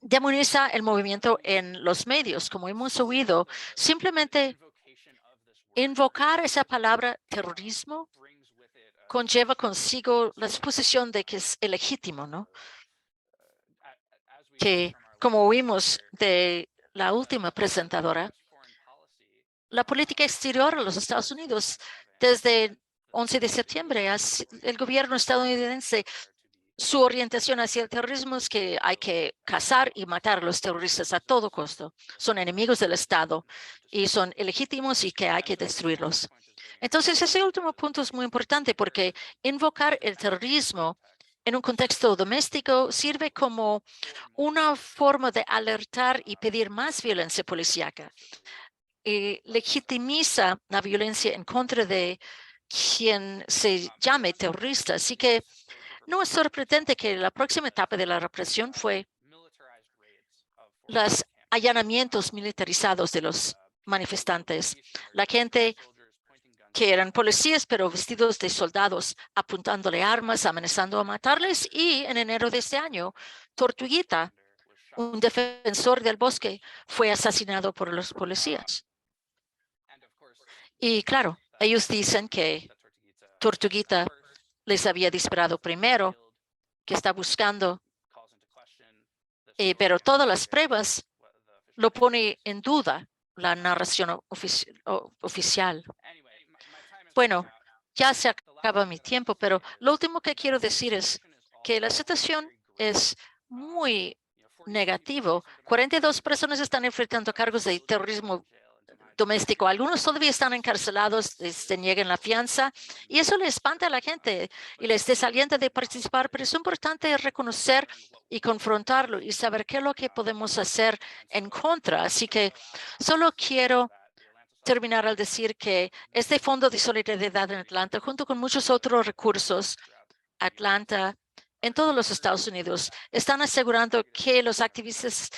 demoniza el movimiento en los medios, como hemos oído. Simplemente invocar esa palabra terrorismo conlleva consigo la suposición de que es ilegítimo, ¿no? Que, como oímos de la última presentadora, la política exterior de los Estados Unidos desde 11 de septiembre, el gobierno estadounidense, su orientación hacia el terrorismo es que hay que cazar y matar a los terroristas a todo costo. Son enemigos del Estado y son ilegítimos y que hay que destruirlos. Entonces, ese último punto es muy importante porque invocar el terrorismo en un contexto doméstico sirve como una forma de alertar y pedir más violencia policíaca. Legitimiza la violencia en contra de quien se llame terrorista. Así que no es sorprendente que la próxima etapa de la represión fue los allanamientos militarizados de los manifestantes. La gente que eran policías, pero vestidos de soldados, apuntándole armas, amenazando a matarles. Y en enero de este año, Tortuguita, un defensor del bosque, fue asesinado por los policías. Y claro, ellos dicen que Tortuguita les había disparado primero, que está buscando, pero todas las pruebas lo pone en duda la narración oficial. Bueno, ya se acaba mi tiempo, pero lo último que quiero decir es que la situación es muy negativa. 42 personas están enfrentando cargos de terrorismo doméstico. Algunos todavía están encarcelados, se niegan la fianza y eso le espanta a la gente y les desalienta de participar, pero es importante reconocer y confrontarlo y saber qué es lo que podemos hacer en contra. Así que solo quiero terminar al decir que este Fondo de Solidaridad en Atlanta, junto con muchos otros recursos, Atlanta, en todos los Estados Unidos, están asegurando que los activistas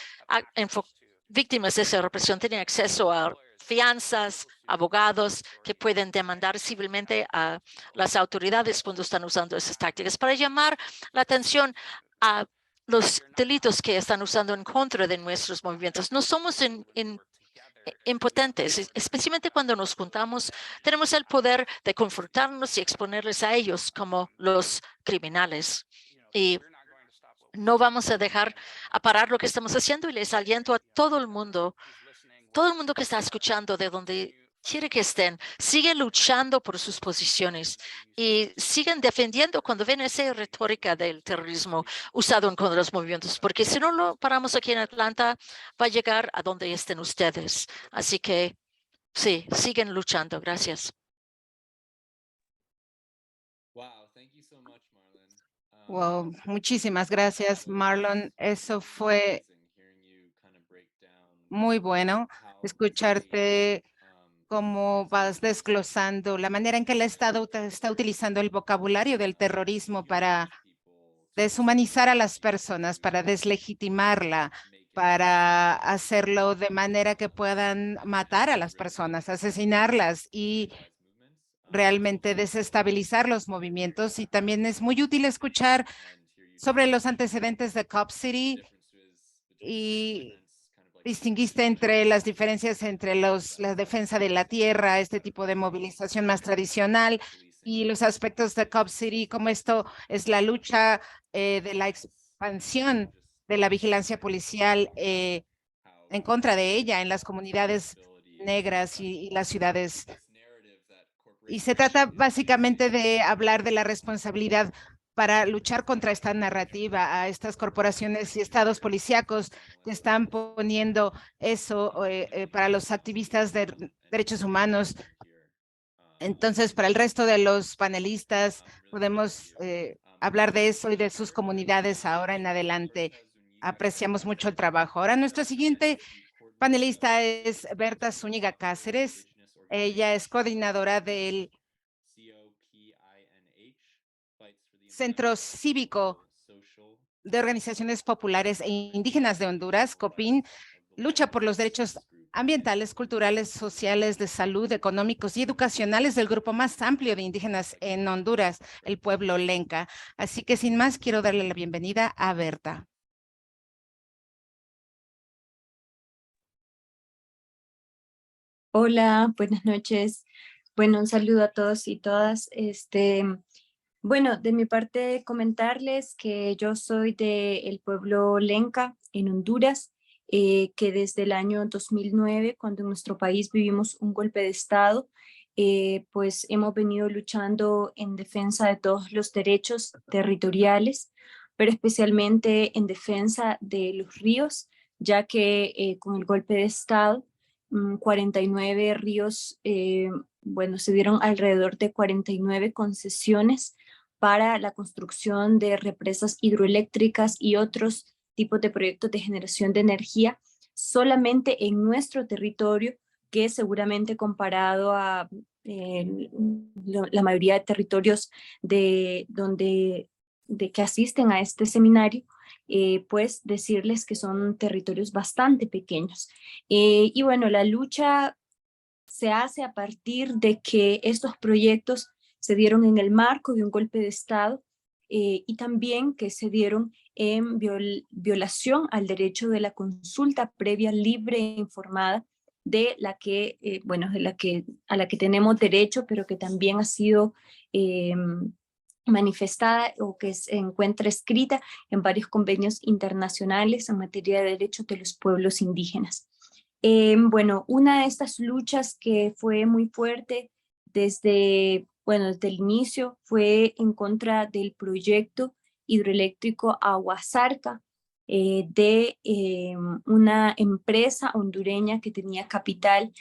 víctimas de esa represión tienen acceso a fianzas, abogados que pueden demandar civilmente a las autoridades cuando están usando esas tácticas para llamar la atención a los delitos que están usando en contra de nuestros movimientos. No somos impotentes, especialmente cuando nos juntamos, tenemos el poder de confrontarnos y exponerles a ellos como los criminales. Y no vamos a dejar a parar lo que estamos haciendo y les aliento a todo el mundo que está escuchando de donde quiere que estén, siguen luchando por sus posiciones y siguen defendiendo cuando ven esa retórica del terrorismo usado en contra de los movimientos, porque si no lo paramos aquí en Atlanta, va a llegar a donde estén ustedes. Así que sí, siguen luchando. Gracias.
Wow, muchísimas gracias, Marlon. Eso fue muy bueno escucharte cómo vas desglosando la manera en que el Estado está utilizando el vocabulario del terrorismo para deshumanizar a las personas, para deslegitimarla, para hacerlo de manera que puedan matar a las personas, asesinarlas y realmente desestabilizar los movimientos. Y también es muy útil escuchar sobre los antecedentes de Cop City y distinguiste entre las diferencias entre la defensa de la tierra, este tipo de movilización más tradicional y los aspectos de Cop City, como esto es la lucha de la expansión de la vigilancia policial en contra de ella en las comunidades negras y las ciudades. Y se trata básicamente de hablar de la responsabilidad para luchar contra esta narrativa a estas corporaciones y estados policíacos que están poniendo eso para los activistas de derechos humanos. Entonces, para el resto de los panelistas, podemos hablar de eso y de sus comunidades ahora en adelante. Apreciamos mucho el trabajo. Ahora, nuestra siguiente panelista es Berta Zúñiga Cáceres. Ella es coordinadora del Centro Cívico de Organizaciones Populares e Indígenas de Honduras, COPIN, lucha por los derechos ambientales, culturales, sociales, de salud, económicos y educacionales del grupo más amplio de indígenas en Honduras, el pueblo Lenca. Así que sin más, quiero darle la bienvenida a Berta.
Hola, buenas noches. Bueno, un saludo a todos y todas. Bueno, de mi parte comentarles que yo soy del pueblo Lenca en Honduras, que desde el año 2009, cuando en nuestro país vivimos un golpe de Estado, pues hemos venido luchando en defensa de todos los derechos territoriales, pero especialmente en defensa de los ríos, ya que con el golpe de Estado, 49 ríos, bueno, se dieron alrededor de 49 concesiones para la construcción de represas hidroeléctricas y otros tipos de proyectos de generación de energía solamente en nuestro territorio, que seguramente comparado a la mayoría de territorios de que asisten a este seminario, pues decirles que son territorios bastante pequeños. Y bueno, la lucha se hace a partir de que estos proyectos se dieron en el marco de un golpe de Estado y también que se dieron en violación al derecho de la consulta previa, libre e informada, de la que, bueno, a la que tenemos derecho, pero que también ha sido manifestada o que se encuentra escrita en varios convenios internacionales en materia de derechos de los pueblos indígenas. Bueno, una de estas luchas que fue muy fuerte desde el inicio fue en contra del proyecto hidroeléctrico Aguasarca de una empresa hondureña que tenía capital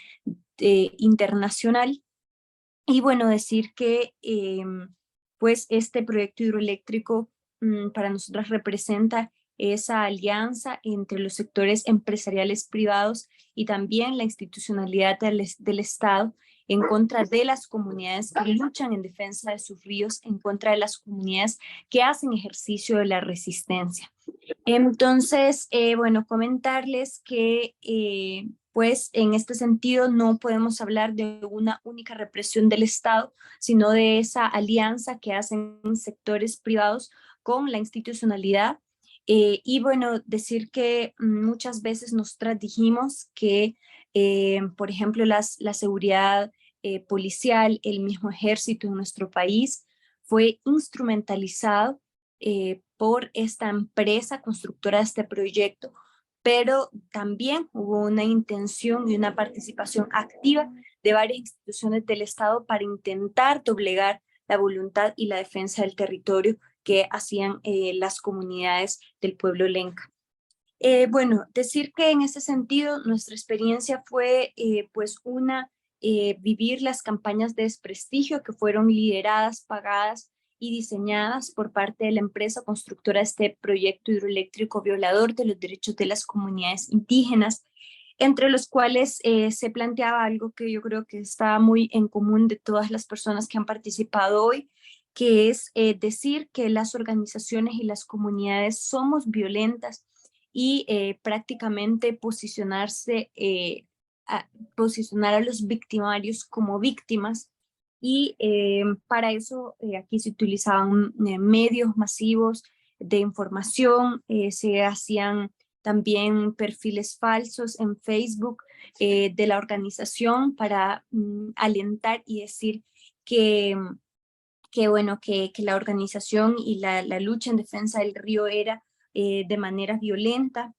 internacional. Y bueno, decir que pues este proyecto hidroeléctrico para nosotros representa esa alianza entre los sectores empresariales privados y también la institucionalidad del Estado en contra de las comunidades que luchan en defensa de sus ríos, en contra de las comunidades que hacen ejercicio de la resistencia. Entonces, bueno, comentarles que pues en este sentido no podemos hablar de una única represión del Estado, sino de esa alianza que hacen sectores privados con la institucionalidad. Y bueno, decir que muchas veces nosotras dijimos que, por ejemplo, la seguridad policial, el mismo ejército en nuestro país fue instrumentalizado por esta empresa constructora de este proyecto, pero también hubo una intención y una participación activa de varias instituciones del Estado para intentar doblegar la voluntad y la defensa del territorio que hacían las comunidades del pueblo Lenca. Bueno, decir que en ese sentido nuestra experiencia fue pues vivir las campañas de desprestigio que fueron lideradas, pagadas y diseñadas por parte de la empresa constructora de este proyecto hidroeléctrico violador de los derechos de las comunidades indígenas, entre los cuales se planteaba algo que yo creo que está muy en común de todas las personas que han participado hoy, que es decir que las organizaciones y las comunidades somos violentas y prácticamente posicionar a los victimarios como víctimas. Y para eso aquí se utilizaban medios masivos de información, se hacían también perfiles falsos en Facebook de la organización para alentar y decir que la organización y la lucha en defensa del río era de manera violenta,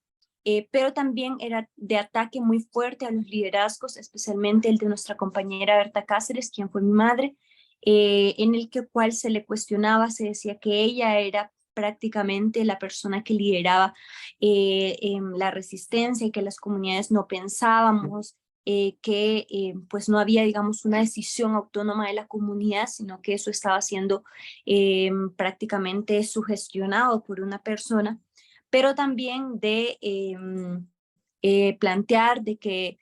pero también era de ataque muy fuerte a los liderazgos, especialmente el de nuestra compañera Berta Cáceres, quien fue mi madre, en el cual se le cuestionaba, se decía que ella era prácticamente la persona que lideraba la resistencia y que las comunidades no pensábamos, que pues no había, digamos, una decisión autónoma de la comunidad, sino que eso estaba siendo prácticamente sugestionado por una persona, pero también de plantear de que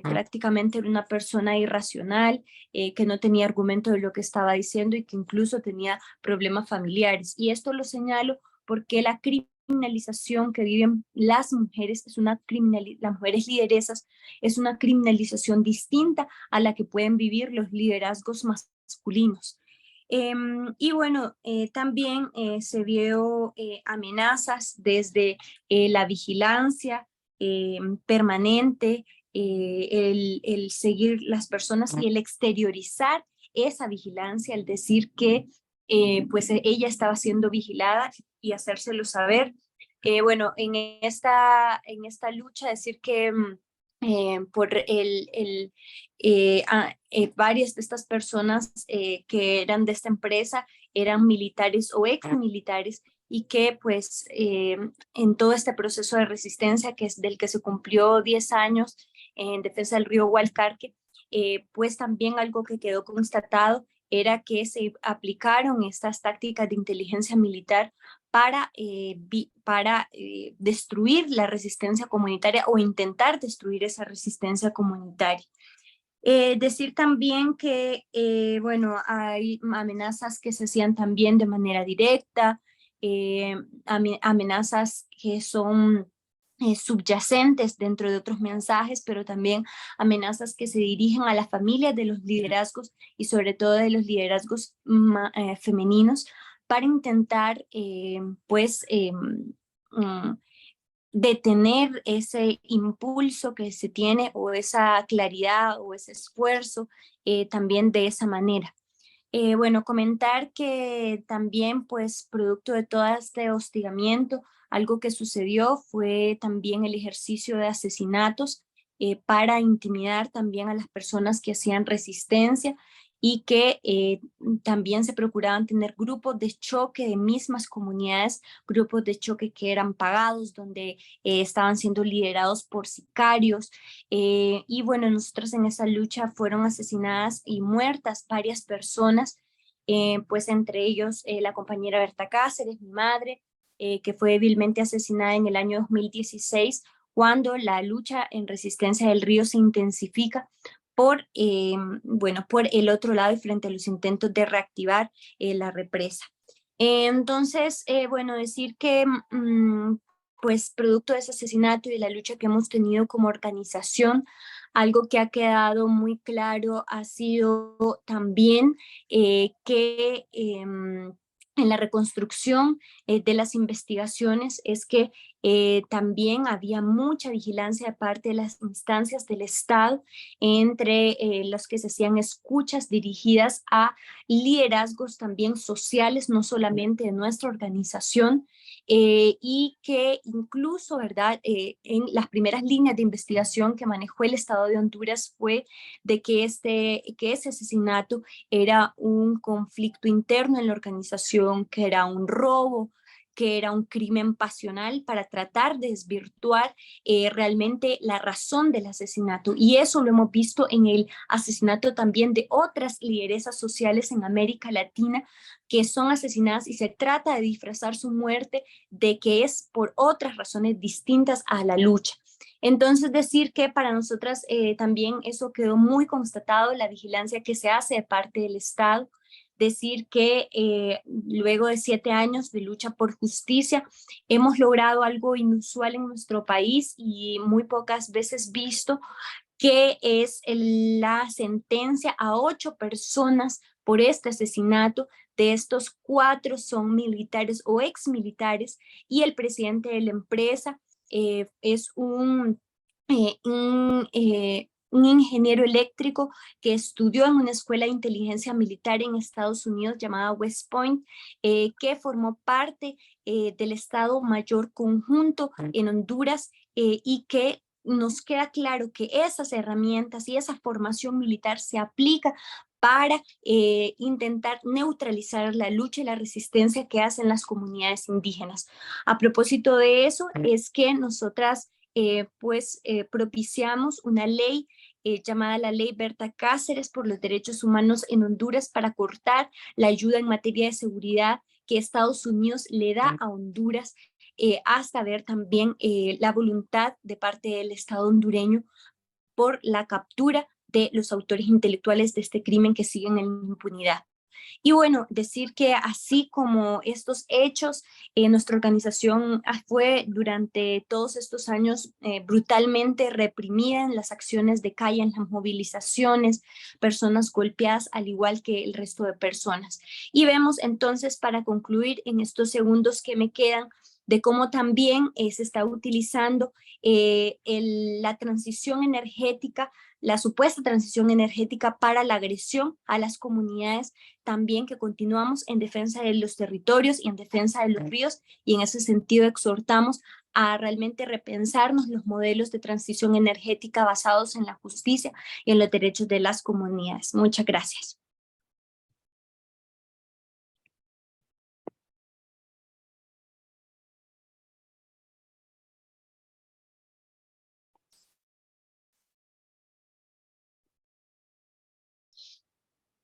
prácticamente era una persona irracional, que no tenía argumento de lo que estaba diciendo y que incluso tenía problemas familiares. Y esto lo señalo porque la criminalización que viven las mujeres es una las mujeres lideresas es una criminalización distinta a la que pueden vivir los liderazgos masculinos. Y bueno, también se vio amenazas desde la vigilancia permanente, el seguir las personas y el exteriorizar esa vigilancia, el decir que pues ella estaba siendo vigilada y hacérselo saber. Bueno, en esta lucha decir que por varias de estas personas que eran de esta empresa eran militares o ex militares y que pues en todo este proceso de resistencia que es del que se cumplió 10 años en defensa del río Hualcarque, pues también algo que quedó constatado era que se aplicaron estas tácticas de inteligencia militar para destruir la resistencia comunitaria o intentar destruir esa resistencia comunitaria. Decir también que, bueno, hay amenazas que se hacían también de manera directa, amenazas que son subyacentes dentro de otros mensajes, pero también amenazas que se dirigen a las familias de los liderazgos y sobre todo de los liderazgos femeninos para intentar, pues, detener ese impulso que se tiene o esa claridad o ese esfuerzo también de esa manera. Bueno, comentar que también, pues, producto de todo este hostigamiento, algo que sucedió fue también el ejercicio de asesinatos para intimidar también a las personas que hacían resistencia y que también se procuraban tener grupos de choque de mismas comunidades, grupos de choque que eran pagados, donde estaban siendo liderados por sicarios. Y bueno, nosotros en esa lucha fueron asesinadas y muertas varias personas, pues entre ellos la compañera Berta Cáceres, mi madre, que fue débilmente asesinada en el año 2016, cuando la lucha en resistencia del río se intensifica por, bueno, por el otro lado y frente a los intentos de reactivar la represa. Entonces, bueno, decir que pues producto de ese asesinato y de la lucha que hemos tenido como organización, algo que ha quedado muy claro ha sido también que en la reconstrucción de las investigaciones es que también había mucha vigilancia de parte de las instancias del Estado entre los que se hacían escuchas dirigidas a liderazgos también sociales, no solamente de nuestra organización, y que incluso, ¿verdad? En las primeras líneas de investigación que manejó el Estado de Honduras fue de que ese asesinato era un conflicto interno en la organización, que era un robo, que era un crimen pasional para tratar de desvirtuar realmente la razón del asesinato. Y eso lo hemos visto en el asesinato también de otras lideresas sociales en América Latina que son asesinadas y se trata de disfrazar su muerte de que es por otras razones distintas a la lucha. Entonces decir que para nosotras también eso quedó muy constatado, la vigilancia que se hace de parte del Estado, decir que luego de 7 años de lucha por justicia hemos logrado algo inusual en nuestro país y muy pocas veces visto, que es la sentencia a 8 personas por este asesinato. De estos 4 son militares o ex militares y el presidente de la empresa es un un ingeniero eléctrico que estudió en una escuela de inteligencia militar en Estados Unidos llamada West Point, que formó parte del Estado Mayor Conjunto en Honduras y que nos queda claro que esas herramientas y esa formación militar se aplica para intentar neutralizar la lucha y la resistencia que hacen las comunidades indígenas. A propósito de eso, es que nosotras propiciamos una ley llamada la Ley Berta Cáceres por los Derechos Humanos en Honduras para cortar la ayuda en materia de seguridad que Estados Unidos le da a Honduras hasta ver también la voluntad de parte del Estado hondureño por la captura de los autores intelectuales de este crimen que siguen en impunidad. Y bueno, decir que así como estos hechos, nuestra organización fue durante todos estos años brutalmente reprimida en las acciones de calle, en las movilizaciones, personas golpeadas al igual que el resto de personas. Y vemos entonces, para concluir en estos segundos que me quedan, de cómo también se está utilizando la transición energética, la supuesta transición energética para la agresión a las comunidades, también que continuamos en defensa de los territorios y en defensa de los ríos, y en ese sentido exhortamos a realmente repensarnos los modelos de transición energética basados en la justicia y en los derechos de las comunidades. Muchas gracias.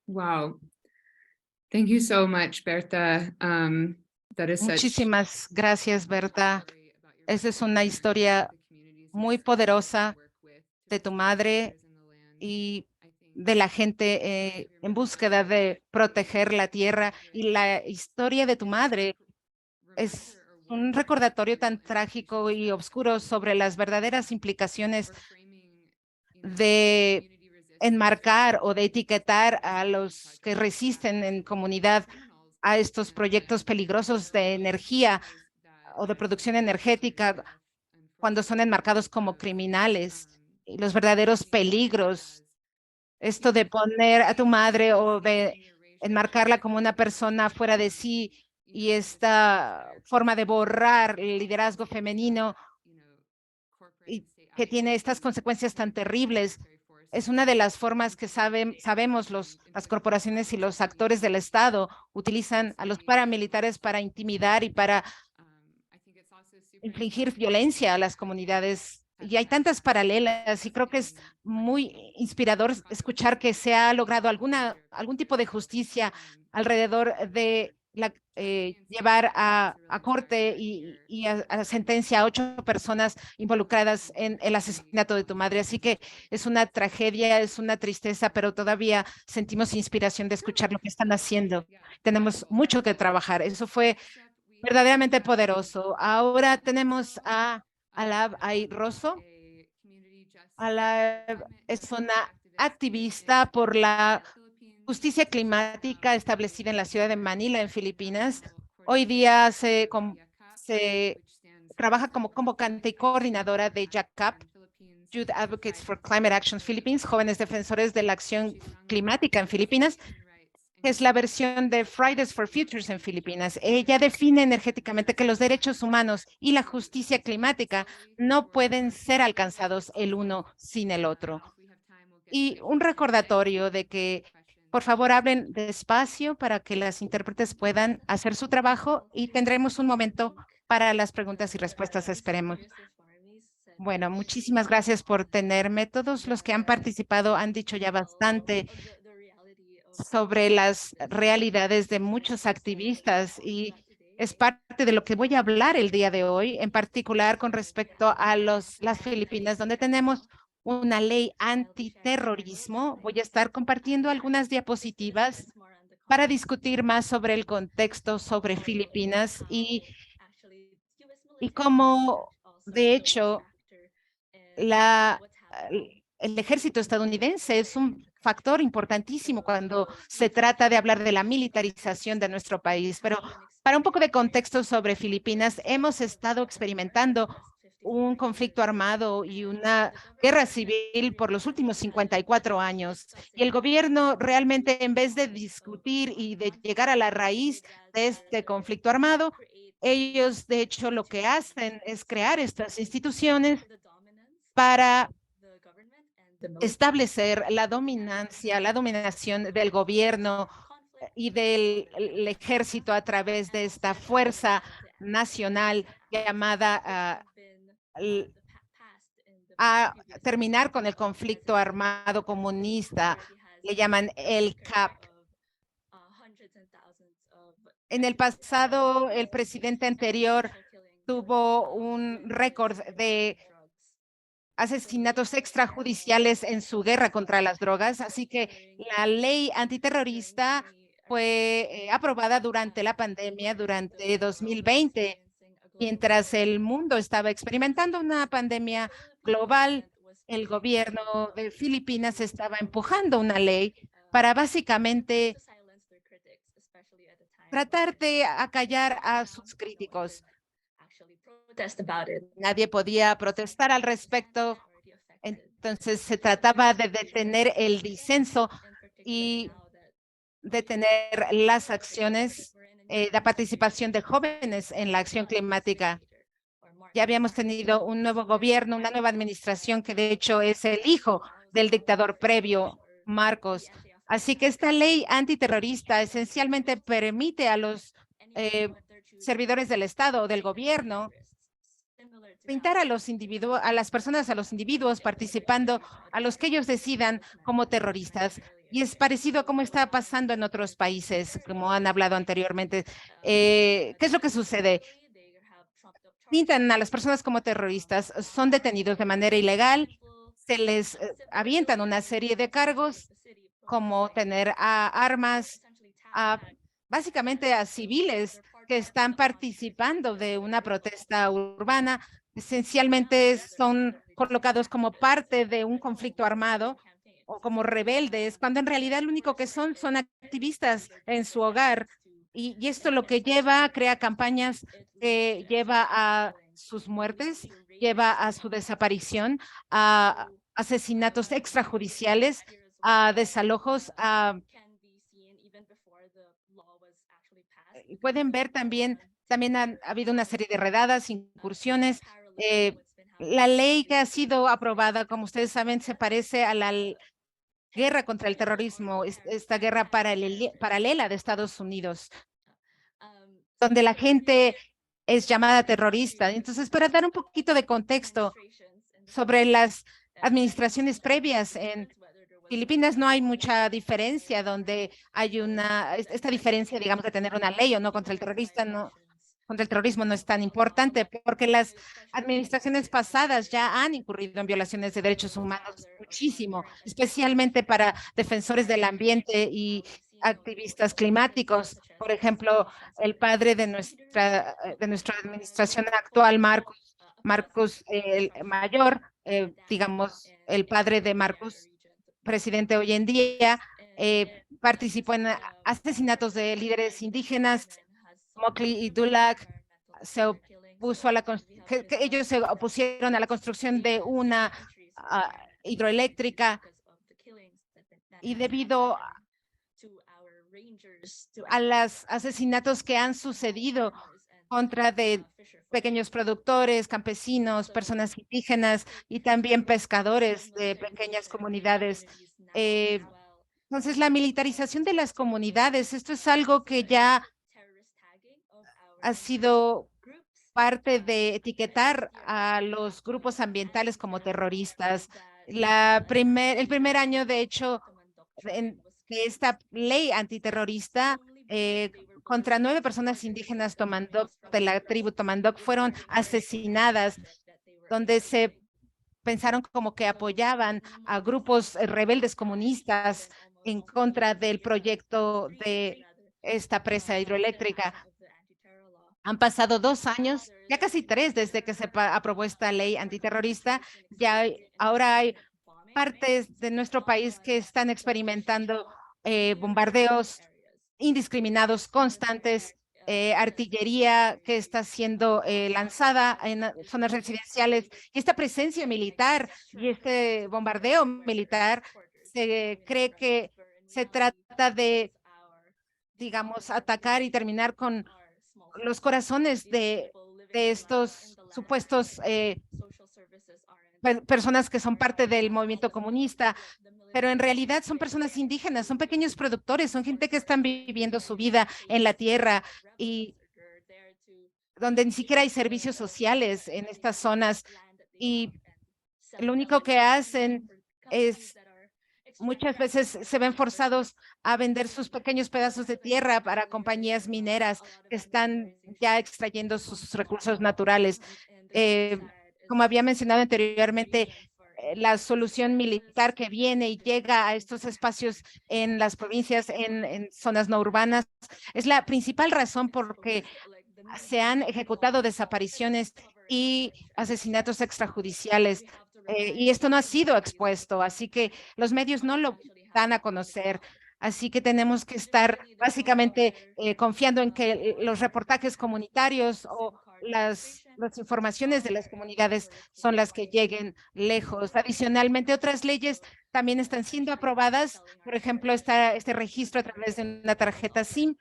Wow. Thank you so much, Berta. That is such
Muchísimas gracias, Berta. Esa es una historia muy poderosa de tu madre y de la gente en búsqueda de proteger la tierra. Y la historia de tu madre es un recordatorio tan trágico y oscuro sobre las verdaderas implicaciones de enmarcar o de etiquetar a los que resisten en comunidad a estos proyectos peligrosos de energía o de producción energética cuando son enmarcados como criminales. Y los verdaderos peligros, esto de poner a tu madre o de enmarcarla como una persona fuera de sí, y esta forma de borrar el liderazgo femenino y que tiene estas consecuencias tan terribles, es una de las formas que sabemos las corporaciones y los actores del Estado utilizan a los paramilitares para intimidar y para infligir violencia a las comunidades. Y hay tantas paralelas y creo que es muy inspirador escuchar que se ha logrado algún tipo de justicia alrededor de llevar a corte y a sentencia a 8 personas involucradas en el asesinato de tu madre. Así que es una tragedia, es una tristeza, pero todavía sentimos inspiración de escuchar lo que están haciendo. Tenemos mucho que trabajar. Eso fue verdaderamente poderoso. Ahora tenemos a Alab Rosso. Alab es una activista por la justicia climática establecida en la ciudad de Manila, en Filipinas. Hoy día se trabaja como convocante y coordinadora de YACAP, Youth Advocates for Climate Action Philippines, jóvenes defensores de la acción climática en Filipinas, que es la versión de Fridays for Futures en Filipinas. Ella define energéticamente que los derechos humanos y la justicia climática no pueden ser alcanzados el uno sin el otro. Y un recordatorio de que por favor, hablen despacio para que las intérpretes puedan hacer su trabajo y tendremos un momento para las preguntas y respuestas, esperemos. Bueno, muchísimas gracias por tenerme. Todos los que han participado han dicho ya bastante sobre las realidades de muchos activistas y es parte de lo que voy a hablar el día de hoy, en particular con respecto a las Filipinas, donde tenemos una ley antiterrorismo. Voy a estar compartiendo algunas diapositivas para discutir más sobre el contexto sobre Filipinas y cómo, de hecho, el ejército estadounidense es un factor importantísimo cuando se trata de hablar de la militarización de nuestro país. Pero para un poco de contexto sobre Filipinas, hemos estado experimentando un conflicto armado y una guerra civil por los últimos 54 años. Y el gobierno realmente, en vez de discutir y de llegar a la raíz de este conflicto armado, ellos de hecho lo que hacen es crear estas instituciones para establecer la dominación del gobierno y del ejército a través de esta fuerza nacional llamada a terminar con el conflicto armado comunista. Le llaman el CAP. En el pasado, el presidente anterior tuvo un récord de asesinatos extrajudiciales en su guerra contra las drogas, así que la ley antiterrorista fue aprobada durante la pandemia, durante 2020, mientras el mundo estaba experimentando una pandemia global. El gobierno de Filipinas estaba empujando una ley para básicamente tratar de acallar a sus críticos. Nadie podía protestar al respecto, entonces se trataba de detener el disenso y detener las acciones, la participación de jóvenes en la acción climática. Ya habíamos tenido un nuevo gobierno, una nueva administración que de hecho es el hijo del dictador previo, Marcos. Así que esta ley antiterrorista esencialmente permite a los servidores del Estado o del gobierno pintar a los individuos, a las personas, a los individuos participando, a los que ellos decidan como terroristas. Y es parecido a cómo está pasando en otros países, como han hablado anteriormente. ¿Qué es lo que sucede? Pintan a las personas como terroristas, son detenidos de manera ilegal, se les avientan una serie de cargos como tener armas, básicamente a civiles que están participando de una protesta urbana. Esencialmente son colocados como parte de un conflicto armado o como rebeldes, cuando en realidad lo único que son activistas en su hogar. Y esto lo que crea campañas que lleva a sus muertes, lleva a su desaparición, a asesinatos extrajudiciales, a desalojos, pueden ver también ha habido una serie de redadas, incursiones. La ley que ha sido aprobada, como ustedes saben, se parece a la guerra contra el terrorismo, esta guerra paralela de Estados Unidos, donde la gente es llamada terrorista. Entonces, para dar un poquito de contexto sobre las administraciones previas en Filipinas, no hay mucha diferencia donde hay esta diferencia, digamos, de tener una ley o no contra el terrorismo no es tan importante porque las administraciones pasadas ya han incurrido en violaciones de derechos humanos muchísimo, especialmente para defensores del ambiente y activistas climáticos. Por ejemplo, el padre de nuestra administración actual, Marcos el Mayor, digamos, el padre de Marcos, presidente hoy en día, participó en asesinatos de líderes indígenas. Mockley y Dulac se opuso a ellos se opusieron a la construcción de una hidroeléctrica y debido a los asesinatos que han sucedido contra de pequeños productores, campesinos, personas indígenas y también pescadores de pequeñas comunidades. Entonces, la militarización de las comunidades, esto es algo que ya ha sido parte de etiquetar a los grupos ambientales como terroristas. El primer año, de hecho, de esta ley antiterrorista, contra 9 personas indígenas de la tribu Tomandoc fueron asesinadas, donde se pensaron como que apoyaban a grupos rebeldes comunistas en contra del proyecto de esta presa hidroeléctrica. Han pasado 2 años, ya casi 3 desde que se aprobó esta ley antiterrorista. Ahora hay partes de nuestro país que están experimentando bombardeos indiscriminados, constantes artillería que está siendo lanzada en zonas residenciales, y esta presencia militar y este bombardeo militar, se cree que se trata de, digamos, atacar y terminar con los corazones de estos supuestos personas que son parte del movimiento comunista, pero en realidad son personas indígenas, son pequeños productores, son gente que están viviendo su vida en la tierra y donde ni siquiera hay servicios sociales en estas zonas, y lo único que hacen es muchas veces se ven forzados a vender sus pequeños pedazos de tierra para compañías mineras que están ya extrayendo sus recursos naturales. Como había mencionado anteriormente, la solución militar que viene y llega a estos espacios en las provincias, en zonas no urbanas, es la principal razón por que se han ejecutado desapariciones y asesinatos extrajudiciales. Y esto no ha sido expuesto, así que los medios no lo dan a conocer. Así que tenemos que estar básicamente confiando en que los reportajes comunitarios o las informaciones de las comunidades son las que lleguen lejos. Adicionalmente, otras leyes también están siendo aprobadas. Por ejemplo, está este registro a través de una tarjeta SIM,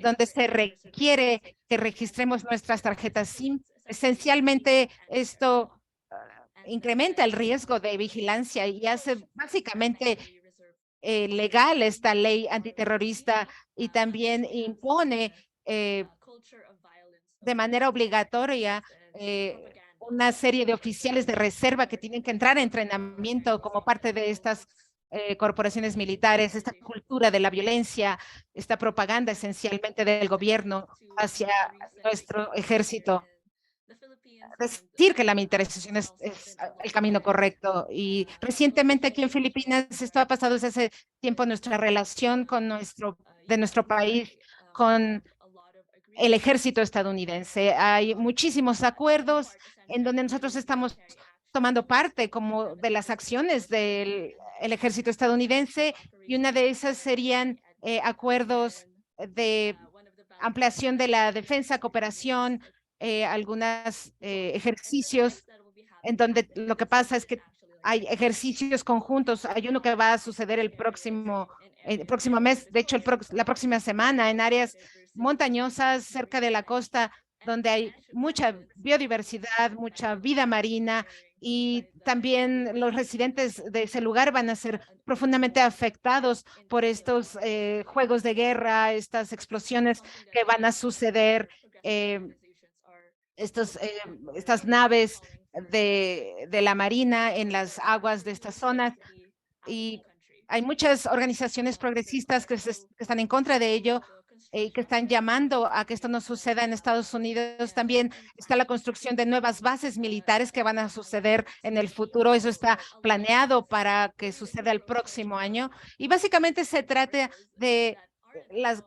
donde se requiere que registremos nuestras tarjetas SIM. Esencialmente, esto incrementa el riesgo de vigilancia y hace básicamente legal esta ley antiterrorista, y también impone de manera obligatoria una serie de oficiales de reserva que tienen que entrar en entrenamiento como parte de estas corporaciones militares, esta cultura de la violencia, esta propaganda esencialmente del gobierno hacia nuestro ejército. Decir que la militarización es el camino correcto. Y recientemente aquí en Filipinas, esto ha pasado desde hace tiempo, nuestra relación de nuestro país con el ejército estadounidense. Hay muchísimos acuerdos en donde nosotros estamos tomando parte como de las acciones del ejército estadounidense, y una de esas serían acuerdos de ampliación de la defensa, cooperación, algunos ejercicios en donde lo que pasa es que hay ejercicios conjuntos. Hay uno que va a suceder el próximo mes, de hecho la próxima semana, en áreas montañosas cerca de la costa, donde hay mucha biodiversidad, mucha vida marina, y también los residentes de ese lugar van a ser profundamente afectados por estos juegos de guerra, estas explosiones que van a suceder, estas naves de la Marina en las aguas de estas zonas. Y hay muchas organizaciones progresistas que están en contra de ello y que están llamando a que esto no suceda en Estados Unidos. También está la construcción de nuevas bases militares que van a suceder en el futuro. Eso está planeado para que suceda el próximo año. Y básicamente se trata de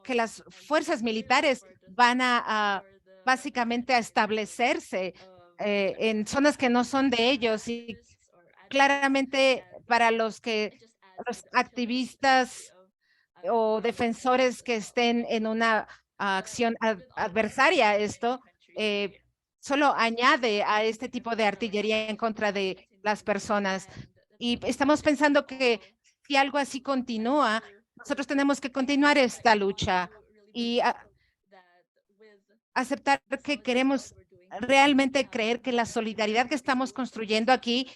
que las fuerzas militares van a básicamente a establecerse en zonas que no son de ellos, y claramente para los activistas o defensores que estén en una acción adversaria a esto, solo añade a este tipo de artillería en contra de las personas. Y estamos pensando que si algo así continúa, nosotros tenemos que continuar esta lucha y aceptar que queremos realmente creer que la solidaridad que estamos construyendo aquí,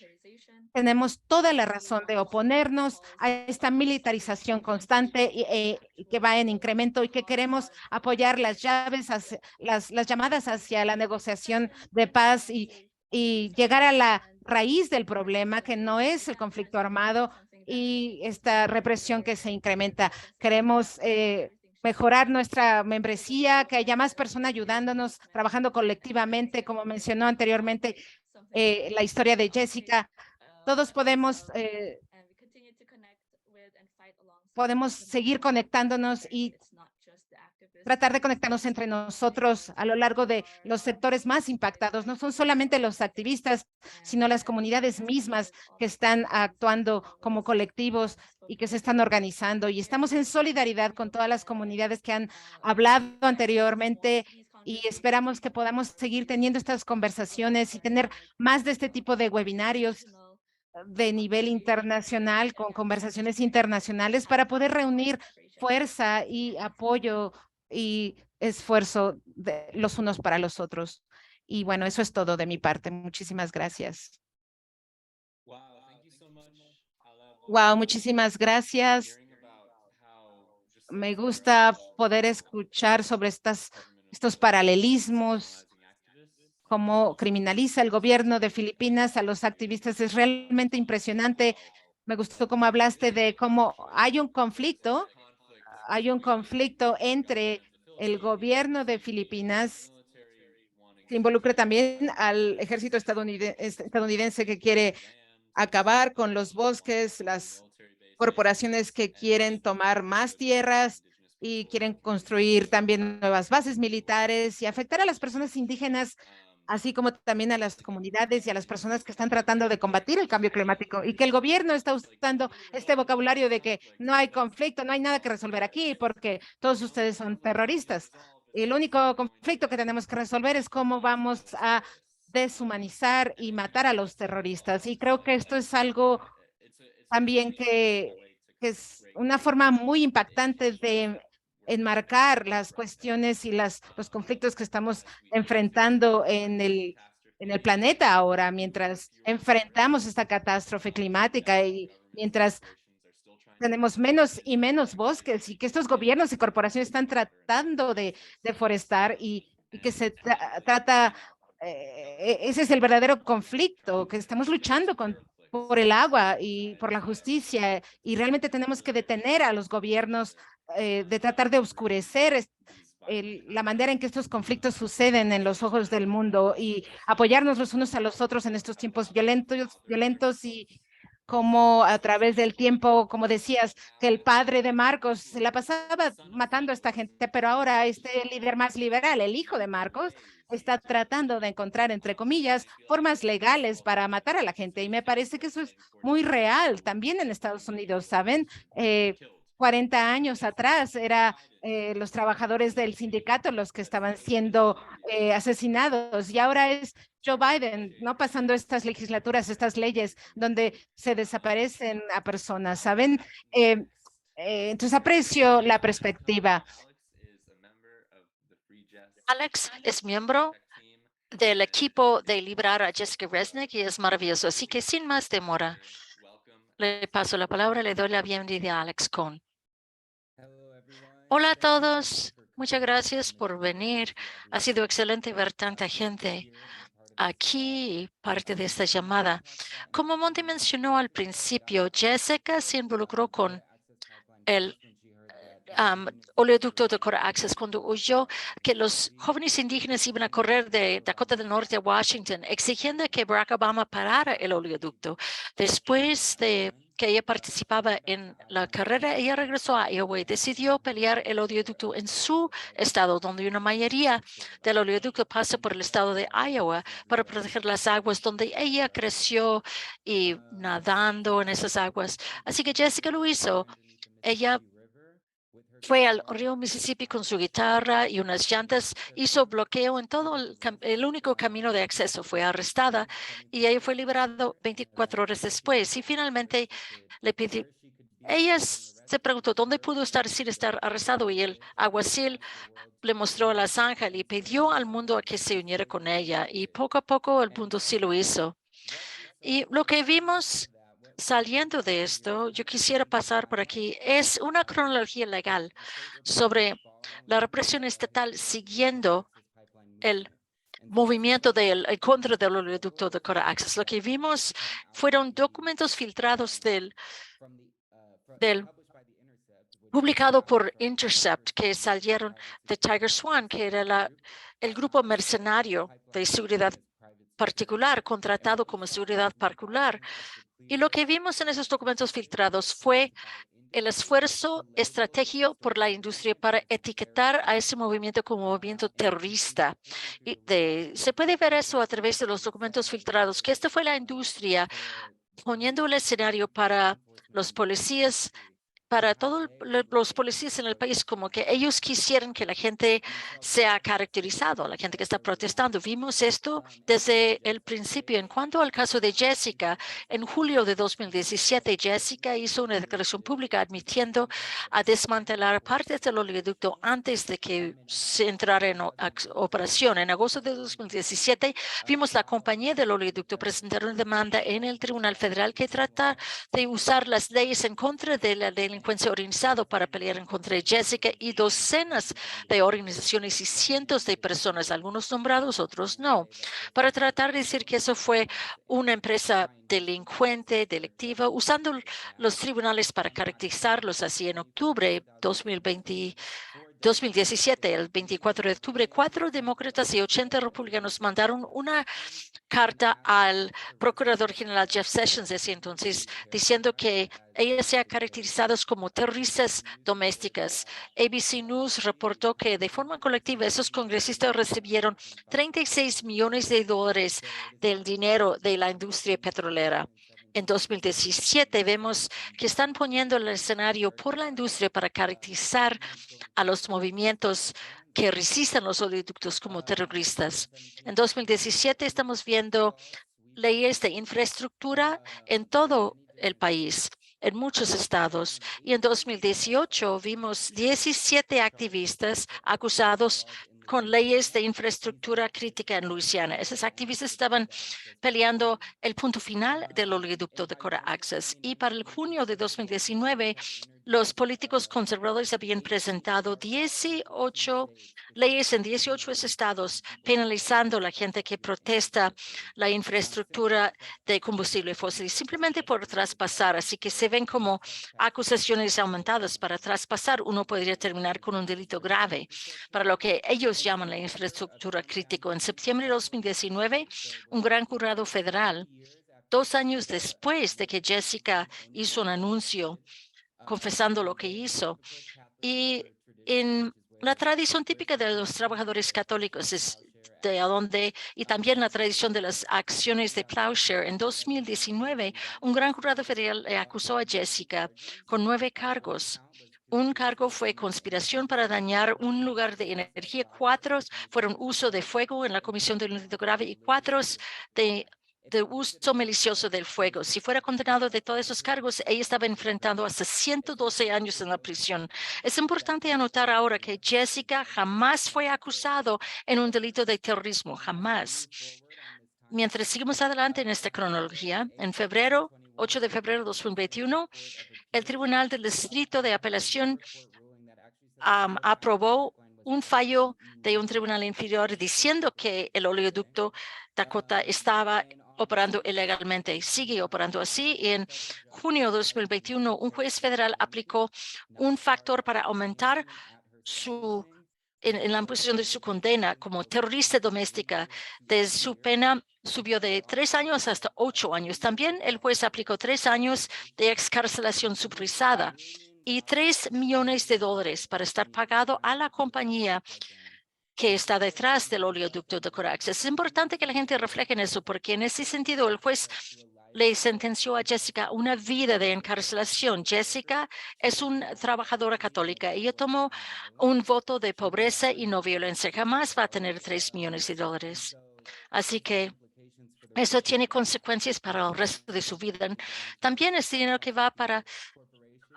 tenemos toda la razón de oponernos a esta militarización constante y que va en incremento, y que queremos apoyar las llamadas hacia la negociación de paz y llegar a la raíz del problema, que no es el conflicto armado y esta represión que se incrementa. Queremos mejorar nuestra membresía, que haya más personas ayudándonos, trabajando colectivamente, como mencionó anteriormente la historia de Jessica. Todos podemos seguir conectándonos, y tratar de conectarnos entre nosotros a lo largo de los sectores más impactados. No son solamente los activistas, sino las comunidades mismas que están actuando como colectivos y que se están organizando. Y estamos en solidaridad con todas las comunidades que han hablado anteriormente y esperamos que podamos seguir teniendo estas conversaciones y tener más de este tipo de webinarios de nivel internacional, con conversaciones internacionales para poder reunir fuerza y apoyo y esfuerzo de los unos para los otros. Y bueno, eso es todo de mi parte. Muchísimas gracias. Wow, muchísimas gracias. Me gusta poder escuchar sobre estos paralelismos, cómo criminaliza el gobierno de Filipinas a los activistas. Es realmente impresionante. Me gustó cómo hablaste de cómo hay un conflicto entre el gobierno de Filipinas, que involucra también al ejército estadounidense que quiere acabar con los bosques, las corporaciones que quieren tomar más tierras y quieren construir también nuevas bases militares y afectar a las personas indígenas, así como también a las comunidades y a las personas que están tratando de combatir el cambio climático, y que el gobierno está usando este vocabulario de que no hay conflicto, no hay nada que resolver aquí porque todos ustedes son terroristas. Y el único conflicto que tenemos que resolver es cómo vamos a deshumanizar y matar a los terroristas. Y creo que esto es algo también que es una forma muy impactante de enmarcar las cuestiones y los conflictos que estamos enfrentando en el planeta ahora, mientras enfrentamos esta catástrofe climática y mientras tenemos menos y menos bosques y que estos gobiernos y corporaciones están tratando de deforestar y que se trata, ese es el verdadero conflicto, que estamos luchando por el agua y por la justicia, y realmente tenemos que detener a los gobiernos de tratar de oscurecer la manera en que estos conflictos suceden en los ojos del mundo y apoyarnos los unos a los otros en estos tiempos violentos y como a través del tiempo, como decías, que el padre de Marcos se la pasaba matando a esta gente, pero ahora este líder más liberal, el hijo de Marcos, está tratando de encontrar, entre comillas, formas legales para matar a la gente. Y me parece que eso es muy real también en Estados Unidos, ¿saben? 40 años atrás era los trabajadores del sindicato los que estaban siendo asesinados, y ahora es Joe Biden, ¿no? Pasando estas legislaturas, estas leyes donde se desaparecen a personas, ¿saben? Entonces aprecio la perspectiva.
Alex es miembro del equipo de librar a Jessica Resnick y es maravilloso. Así que sin más demora, le paso la palabra, le doy la bienvenida a Alex Cohn. Hola a todos, muchas gracias por venir. Ha sido excelente ver tanta gente aquí, parte de esta llamada. Como Monty mencionó al principio, Jessica se involucró con el oleoducto Dakota Access cuando oyó que los jóvenes indígenas iban a correr de Dakota del Norte a Washington, exigiendo que Barack Obama parara el oleoducto. Después de que ella participaba en la carrera, ella regresó a Iowa y decidió pelear el oleoducto en su estado, donde una mayoría del oleoducto pasa por el estado de Iowa para proteger las aguas donde ella creció y nadando en esas aguas. Así que Jessica lo hizo. Ella fue al río Mississippi con su guitarra y unas llantas, hizo bloqueo en todo el único camino de acceso. Fue arrestada y ella fue liberada 24 horas después. Y finalmente le pidió, ella se preguntó dónde pudo estar sin estar arrestado, y el alguacil le mostró a la zanja y pidió al mundo a que se uniera con ella, y poco a poco el mundo sí lo hizo. Y lo que vimos saliendo de esto, yo quisiera pasar por aquí, es una cronología legal sobre la represión estatal siguiendo el movimiento en contra del oleoducto Dakota Access. Lo que vimos fueron documentos filtrados del publicado por Intercept, que salieron de Tiger Swan, que era el grupo mercenario de seguridad particular, contratado como seguridad particular Y lo que vimos en esos documentos filtrados fue el esfuerzo estratégico por la industria para etiquetar a ese movimiento como movimiento terrorista. Se puede ver eso a través de los documentos filtrados, que esta fue la industria poniendo el escenario para los policías, para todos los policías en el país, como que ellos quisieran que la gente sea caracterizado, la gente que está protestando. Vimos esto desde el principio. En cuanto al caso de Jessica, en julio de 2017, Jessica hizo una declaración pública admitiendo a desmantelar partes del oleoducto antes de que se entrara en operación. En agosto de 2017, vimos la compañía del oleoducto presentar una demanda en el Tribunal Federal que trata de usar las leyes en contra de la delincuencia organizada para pelear en contra de Jessica y docenas de organizaciones y cientos de personas, algunos nombrados, otros no, para tratar de decir que eso fue una empresa delincuente, delictiva, usando los tribunales para caracterizarlos así. En octubre 2017, el 24 de octubre, 4 demócratas y 80 republicanos mandaron una carta al procurador general Jeff Sessions de ese entonces, diciendo que ellas sean caracterizadas como terroristas domésticas. ABC News reportó que de forma colectiva esos congresistas recibieron $36 millones del dinero de la industria petrolera. En 2017 vemos que están poniendo el escenario por la industria para caracterizar a los movimientos que resisten los oleoductos como terroristas. En 2017 estamos viendo leyes de infraestructura en todo el país, en muchos estados. Y en 2018 vimos 17 activistas acusados con leyes de infraestructura crítica en Luisiana. Esos activistas estaban peleando el punto final del oleoducto Dakota Access. Y para el junio de 2019, los políticos conservadores habían presentado 18 leyes en 18 estados penalizando a la gente que protesta la infraestructura de combustible fósil simplemente por traspasar. Así que se ven como acusaciones aumentadas. Para traspasar, uno podría terminar con un delito grave para lo que ellos llaman la infraestructura crítica. En septiembre de 2019, un gran jurado federal, 2 años después de que Jessica hizo un anuncio confesando lo que hizo, y en la tradición típica de los trabajadores católicos y también la tradición de las acciones de Plowshare, en 2019, un gran jurado federal acusó a Jessica con 9 cargos. Un cargo fue conspiración para dañar un lugar de energía, 4 fueron uso de fuego en la comisión de un delito grave y 4 de uso malicioso del fuego. Si fuera condenado de todos esos cargos, ella estaba enfrentando hasta 112 años en la prisión. Es importante anotar ahora que Jessica jamás fue acusado en un delito de terrorismo, jamás. Mientras seguimos adelante en esta cronología, en 8 de febrero de 2021, el Tribunal del Distrito de Apelación aprobó un fallo de un tribunal inferior diciendo que el oleoducto Dakota estaba operando ilegalmente. Sigue operando así. Y en junio de 2021, un juez federal aplicó un factor para aumentar en la imposición de su condena como terrorista doméstica. De su pena subió de 3 años hasta 8 años. También el juez aplicó 3 años de excarcelación supervisada y $3 millones para estar pagado a la compañía que está detrás del oleoducto de Dakota Access. Es importante que la gente refleje en eso, porque en ese sentido el juez le sentenció a Jessica una vida de encarcelación. Jessica es una trabajadora católica. Ella tomó un voto de pobreza y no violencia. Jamás va a tener $3 millones. Así que eso tiene consecuencias para el resto de su vida. También es dinero que va para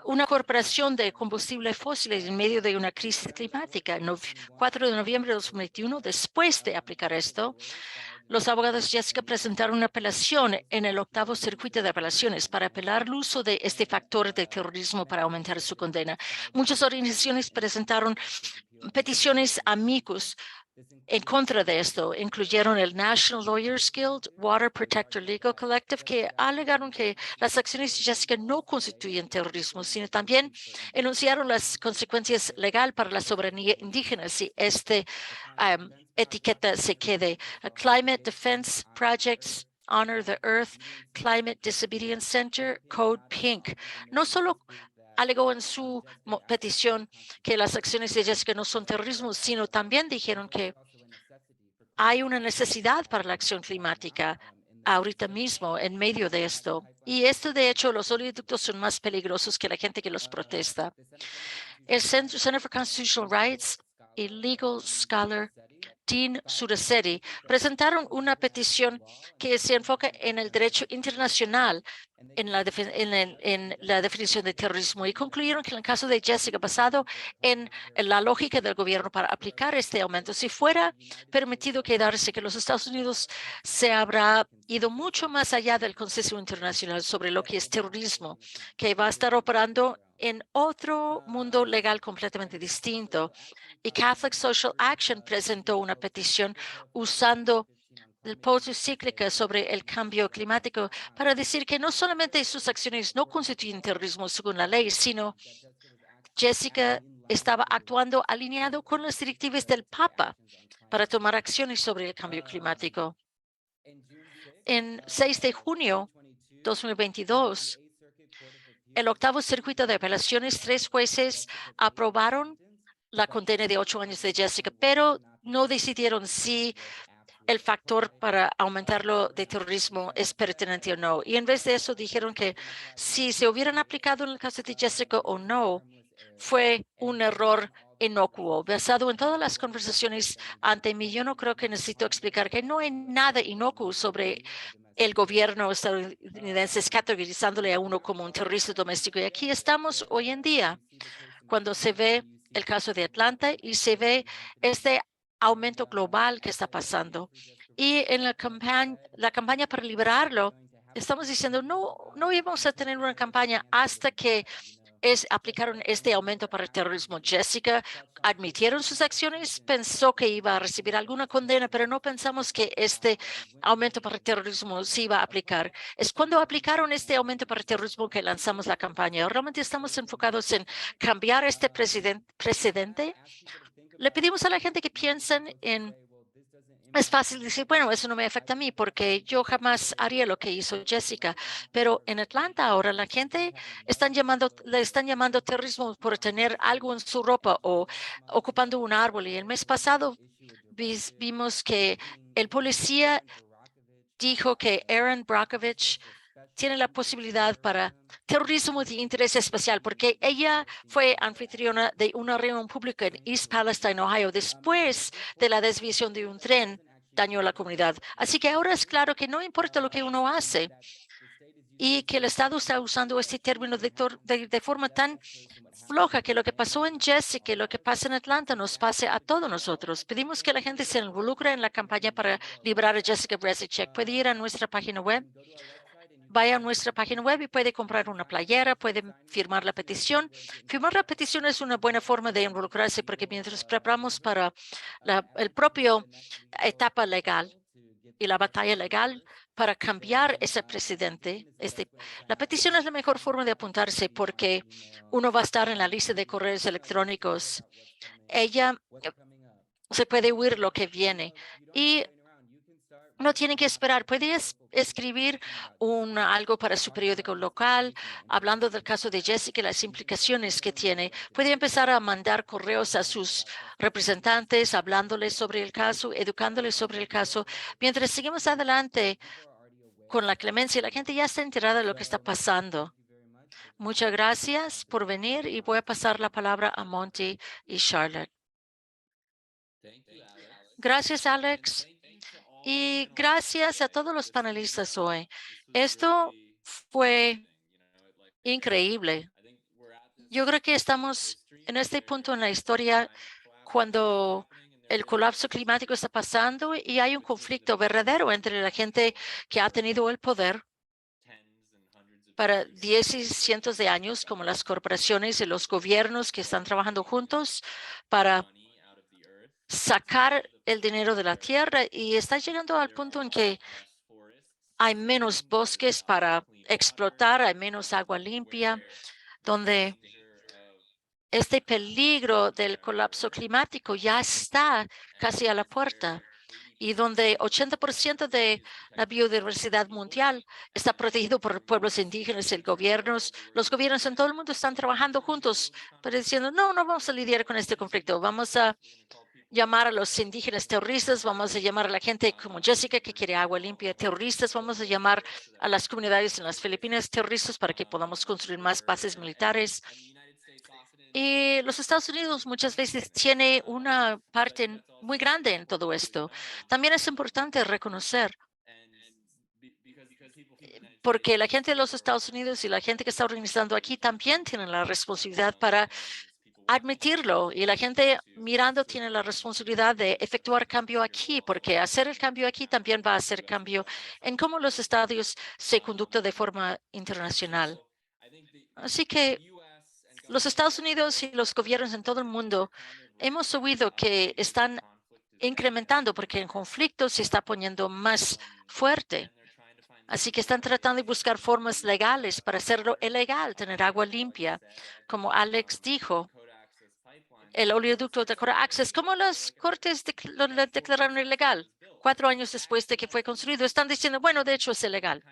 una corporación de combustibles fósiles en medio de una crisis climática. El 4 de noviembre de 2021, después de aplicar esto, los abogados de Jessica presentaron una apelación en el 8º circuito de apelaciones para apelar el uso de este factor de terrorismo para aumentar su condena. Muchas organizaciones presentaron peticiones amicus en contra de esto. Incluyeron el National Lawyers Guild, Water Protector Legal Collective, que alegaron que las acciones de Jessica no constituyen terrorismo, sino también enunciaron las consecuencias legales para la soberanía indígena si etiqueta se quede. Climate Defense Projects, Honor the Earth Climate Disobedience Center, Code Pink. No solo alegó en su petición que las acciones de Jessica no son terrorismo, sino también dijeron que hay una necesidad para la acción climática ahorita mismo en medio de esto. Y esto, de hecho, los oleoductos son más peligrosos que la gente que los protesta. El Center for Constitutional Rights y Legal Scholar Dean Surasetti presentaron una petición que se enfoca en el derecho internacional en la definición de terrorismo y concluyeron que en el caso de Jessica, basado en la lógica del gobierno para aplicar este aumento, si fuera permitido quedarse, que los Estados Unidos se habrá ido mucho más allá del consenso internacional sobre lo que es terrorismo, que va a estar operando en otro mundo legal completamente distinto. Y Catholic Social Action presentó una petición usando el post cíclica sobre el cambio climático para decir que no solamente sus acciones no constituyen terrorismo según la ley, sino Jessica estaba actuando alineado con las directivas del Papa para tomar acciones sobre el cambio climático. En 6 de junio 2022, el octavo circuito de apelaciones, 3 jueces aprobaron la condena de 8 años de Jessica, pero no decidieron si el factor para aumentarlo de terrorismo es pertinente o no. Y en vez de eso dijeron que si se hubieran aplicado en el caso de Jessica o no, fue un error inocuo. Basado en todas las conversaciones ante mí, yo no creo que necesito explicar que no hay nada inocuo sobre el gobierno estadounidense categorizándole a uno como un terrorista doméstico. Y aquí estamos hoy en día, cuando se ve el caso de Atlanta y se ve este aumento global que está pasando. Y en la campaña para liberarlo, estamos diciendo, no íbamos a tener una campaña hasta que aplicaron este aumento para el terrorismo. Jessica admitieron sus acciones, pensó que iba a recibir alguna condena, pero no pensamos que este aumento para el terrorismo se iba a aplicar. Es cuando aplicaron este aumento para el terrorismo que lanzamos la campaña. Realmente estamos enfocados en cambiar este precedente. Le pedimos a la gente que piensen en. Es fácil decir, bueno, eso no me afecta a mí porque yo jamás haría lo que hizo Jessica. Pero en Atlanta ahora la gente le están llamando terrorismo por tener algo en su ropa o ocupando un árbol. Y el mes pasado vimos que el policía dijo que Erin Brockovich tiene la posibilidad para terrorismo de interés especial porque ella fue anfitriona de una reunión pública en East Palestine, Ohio, después de la desviación de un tren dañó a la comunidad. Así que ahora es claro que no importa lo que uno hace y que el Estado está usando este término de forma tan floja que lo que pasó en Jessica y lo que pasa en Atlanta nos pase a todos nosotros. Pedimos que la gente se involucre en la campaña para liberar a Jessica Brzezinski. Puede ir a nuestra página web. Vaya a nuestra página web y puede comprar una playera, puede firmar la petición. Firmar la petición es una buena forma de involucrarse porque mientras preparamos para el propio etapa legal y la batalla legal para cambiar ese precedente, la petición es la mejor forma de apuntarse porque uno va a estar en la lista de correos electrónicos. Ella se puede oír lo que viene y no tienen que esperar. Puede escribir algo para su periódico local, hablando del caso de Jessica y las implicaciones que tiene. Puede empezar a mandar correos a sus representantes, hablándoles sobre el caso, educándoles sobre el caso. Mientras seguimos adelante con la clemencia, la gente ya está enterada de lo que está pasando. Muchas gracias por venir y voy a pasar la palabra a Monty y Charlotte. Gracias, Alex. Y gracias a todos los panelistas hoy. Esto fue increíble. Yo creo que estamos en este punto en la historia cuando el colapso climático está pasando y hay un conflicto verdadero entre la gente que ha tenido el poder para 10 y cientos de años, como las corporaciones y los gobiernos que están trabajando juntos para sacar el dinero de la tierra, y está llegando al punto en que hay menos bosques para explotar, hay menos agua limpia, donde este peligro del colapso climático ya está casi a la puerta. y donde 80% de la biodiversidad mundial está protegido por pueblos indígenas y los gobiernos en todo el mundo están trabajando juntos, pero diciendo, no, no vamos a lidiar con este conflicto, vamos a llamar a los indígenas terroristas, vamos a llamar a la gente como Jessica que quiere agua limpia terroristas, vamos a llamar a las comunidades en las Filipinas terroristas para que podamos construir más bases militares. Y los Estados Unidos muchas veces tiene una parte muy grande en todo esto. También es importante reconocer, porque la gente de los Estados Unidos y la gente que está organizando aquí también tienen la responsabilidad para admitirlo, y la gente mirando tiene la responsabilidad de efectuar cambio aquí, porque hacer el cambio aquí también va a hacer cambio en cómo los estados se conductan de forma internacional. Así que los Estados Unidos y los gobiernos en todo el mundo hemos oído que están incrementando porque el conflicto se está poniendo más fuerte. Así que están tratando de buscar formas legales para hacerlo ilegal, tener agua limpia. Como Alex dijo, el oleoducto de Dakota Access, ¿cómo las cortes lo declararon ilegal? 4 años después de que fue construido, están diciendo, bueno, de hecho es ilegal.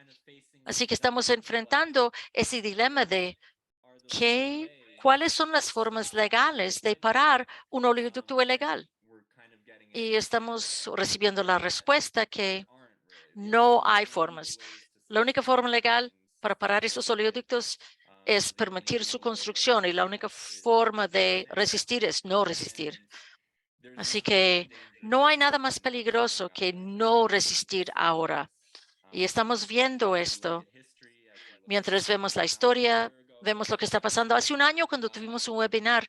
Así que estamos enfrentando ese dilema de cuáles son las formas legales de parar un oleoducto ilegal. Y estamos recibiendo la respuesta que no hay formas. La única forma legal para parar esos oleoductos es permitir su construcción, y la única forma de resistir es no resistir. Así que no hay nada más peligroso que no resistir ahora. Y estamos viendo esto mientras vemos la historia, vemos lo que está pasando. Hace un año, cuando tuvimos un webinar,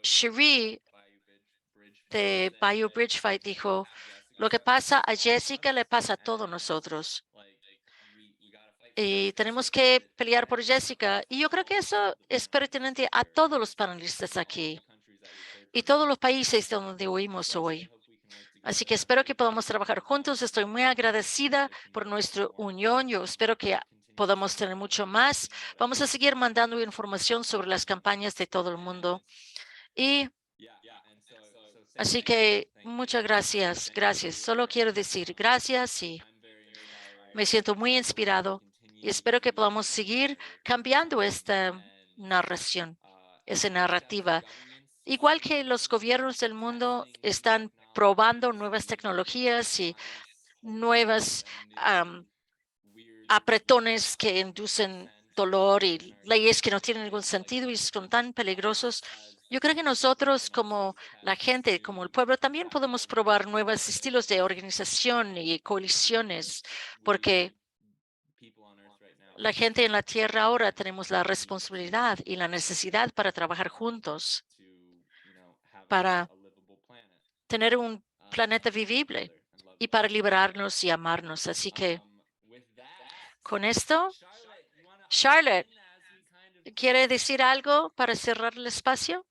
Cherie de BioBridge Fight dijo, lo que pasa a Jessica le pasa a todos nosotros. Y tenemos que pelear por Jessica. Y yo creo que eso es pertinente a todos los panelistas aquí y todos los países donde oímos hoy. Así que espero que podamos trabajar juntos. Estoy muy agradecida por nuestra unión. Yo espero que podamos tener mucho más. Vamos a seguir mandando información sobre las campañas de todo el mundo. Y así que muchas gracias. Gracias. Solo quiero decir gracias y me siento muy inspirado. Y espero que podamos seguir cambiando esta narración, esa narrativa. Igual que los gobiernos del mundo están probando nuevas tecnologías y nuevas apretones que inducen dolor y leyes que no tienen ningún sentido y son tan peligrosos. Yo creo que nosotros como la gente, como el pueblo, también podemos probar nuevos estilos de organización y coaliciones, porque la gente en la Tierra ahora tenemos la responsabilidad y la necesidad para trabajar juntos, para tener un planeta vivible y para liberarnos y amarnos. Así que con esto, Charlotte, ¿quiere decir algo para cerrar el espacio?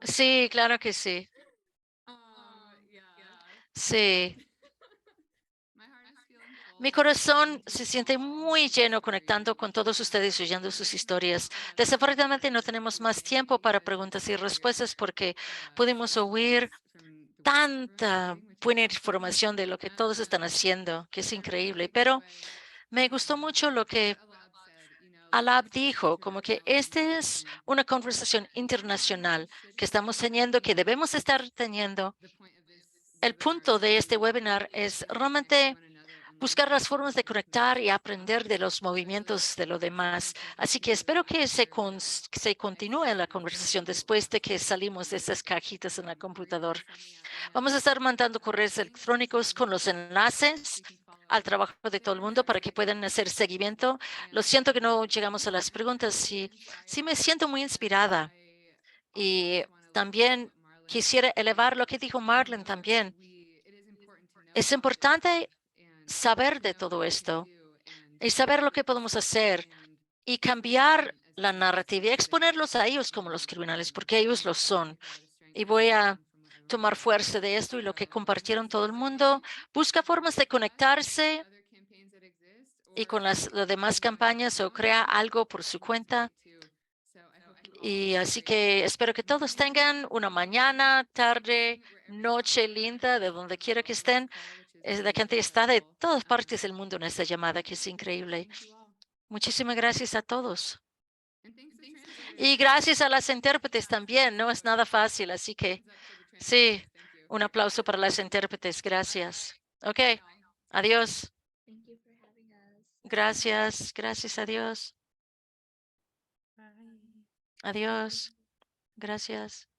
Sí, claro que sí. Sí. Mi corazón se siente muy lleno conectando con todos ustedes, oyendo sus historias. Desafortunadamente no tenemos más tiempo para preguntas y respuestas porque pudimos oír tanta buena información de lo que todos están haciendo, que es increíble. Pero me gustó mucho lo que Alab dijo, como que esta es una conversación internacional que estamos teniendo, que debemos estar teniendo. El punto de este webinar es realmente buscar las formas de conectar y aprender de los movimientos de los demás. Así que espero que se continúe la conversación después de que salimos de esas cajitas en el computador. Vamos a estar mandando correos electrónicos con los enlaces al trabajo de todo el mundo para que puedan hacer seguimiento. Lo siento que no llegamos a las preguntas. Sí me siento muy inspirada. Y también quisiera elevar lo que dijo Marlene también. Es importante saber de todo esto y saber lo que podemos hacer y cambiar la narrativa y exponerlos a ellos como los criminales, porque ellos lo son. Y voy a tomar fuerza de esto y lo que compartieron todo el mundo. Busca formas de conectarse y con las demás campañas o crea algo por su cuenta Y así que espero que todos tengan una mañana, tarde, noche linda, de donde quiera que estén. La gente está de todas partes del mundo en esta llamada, que es increíble. Muchísimas gracias a todos. Y gracias a las intérpretes también. No es nada fácil, así que sí, un aplauso para las intérpretes. Gracias. Ok, adiós. Gracias, gracias, adiós. Adiós. Gracias.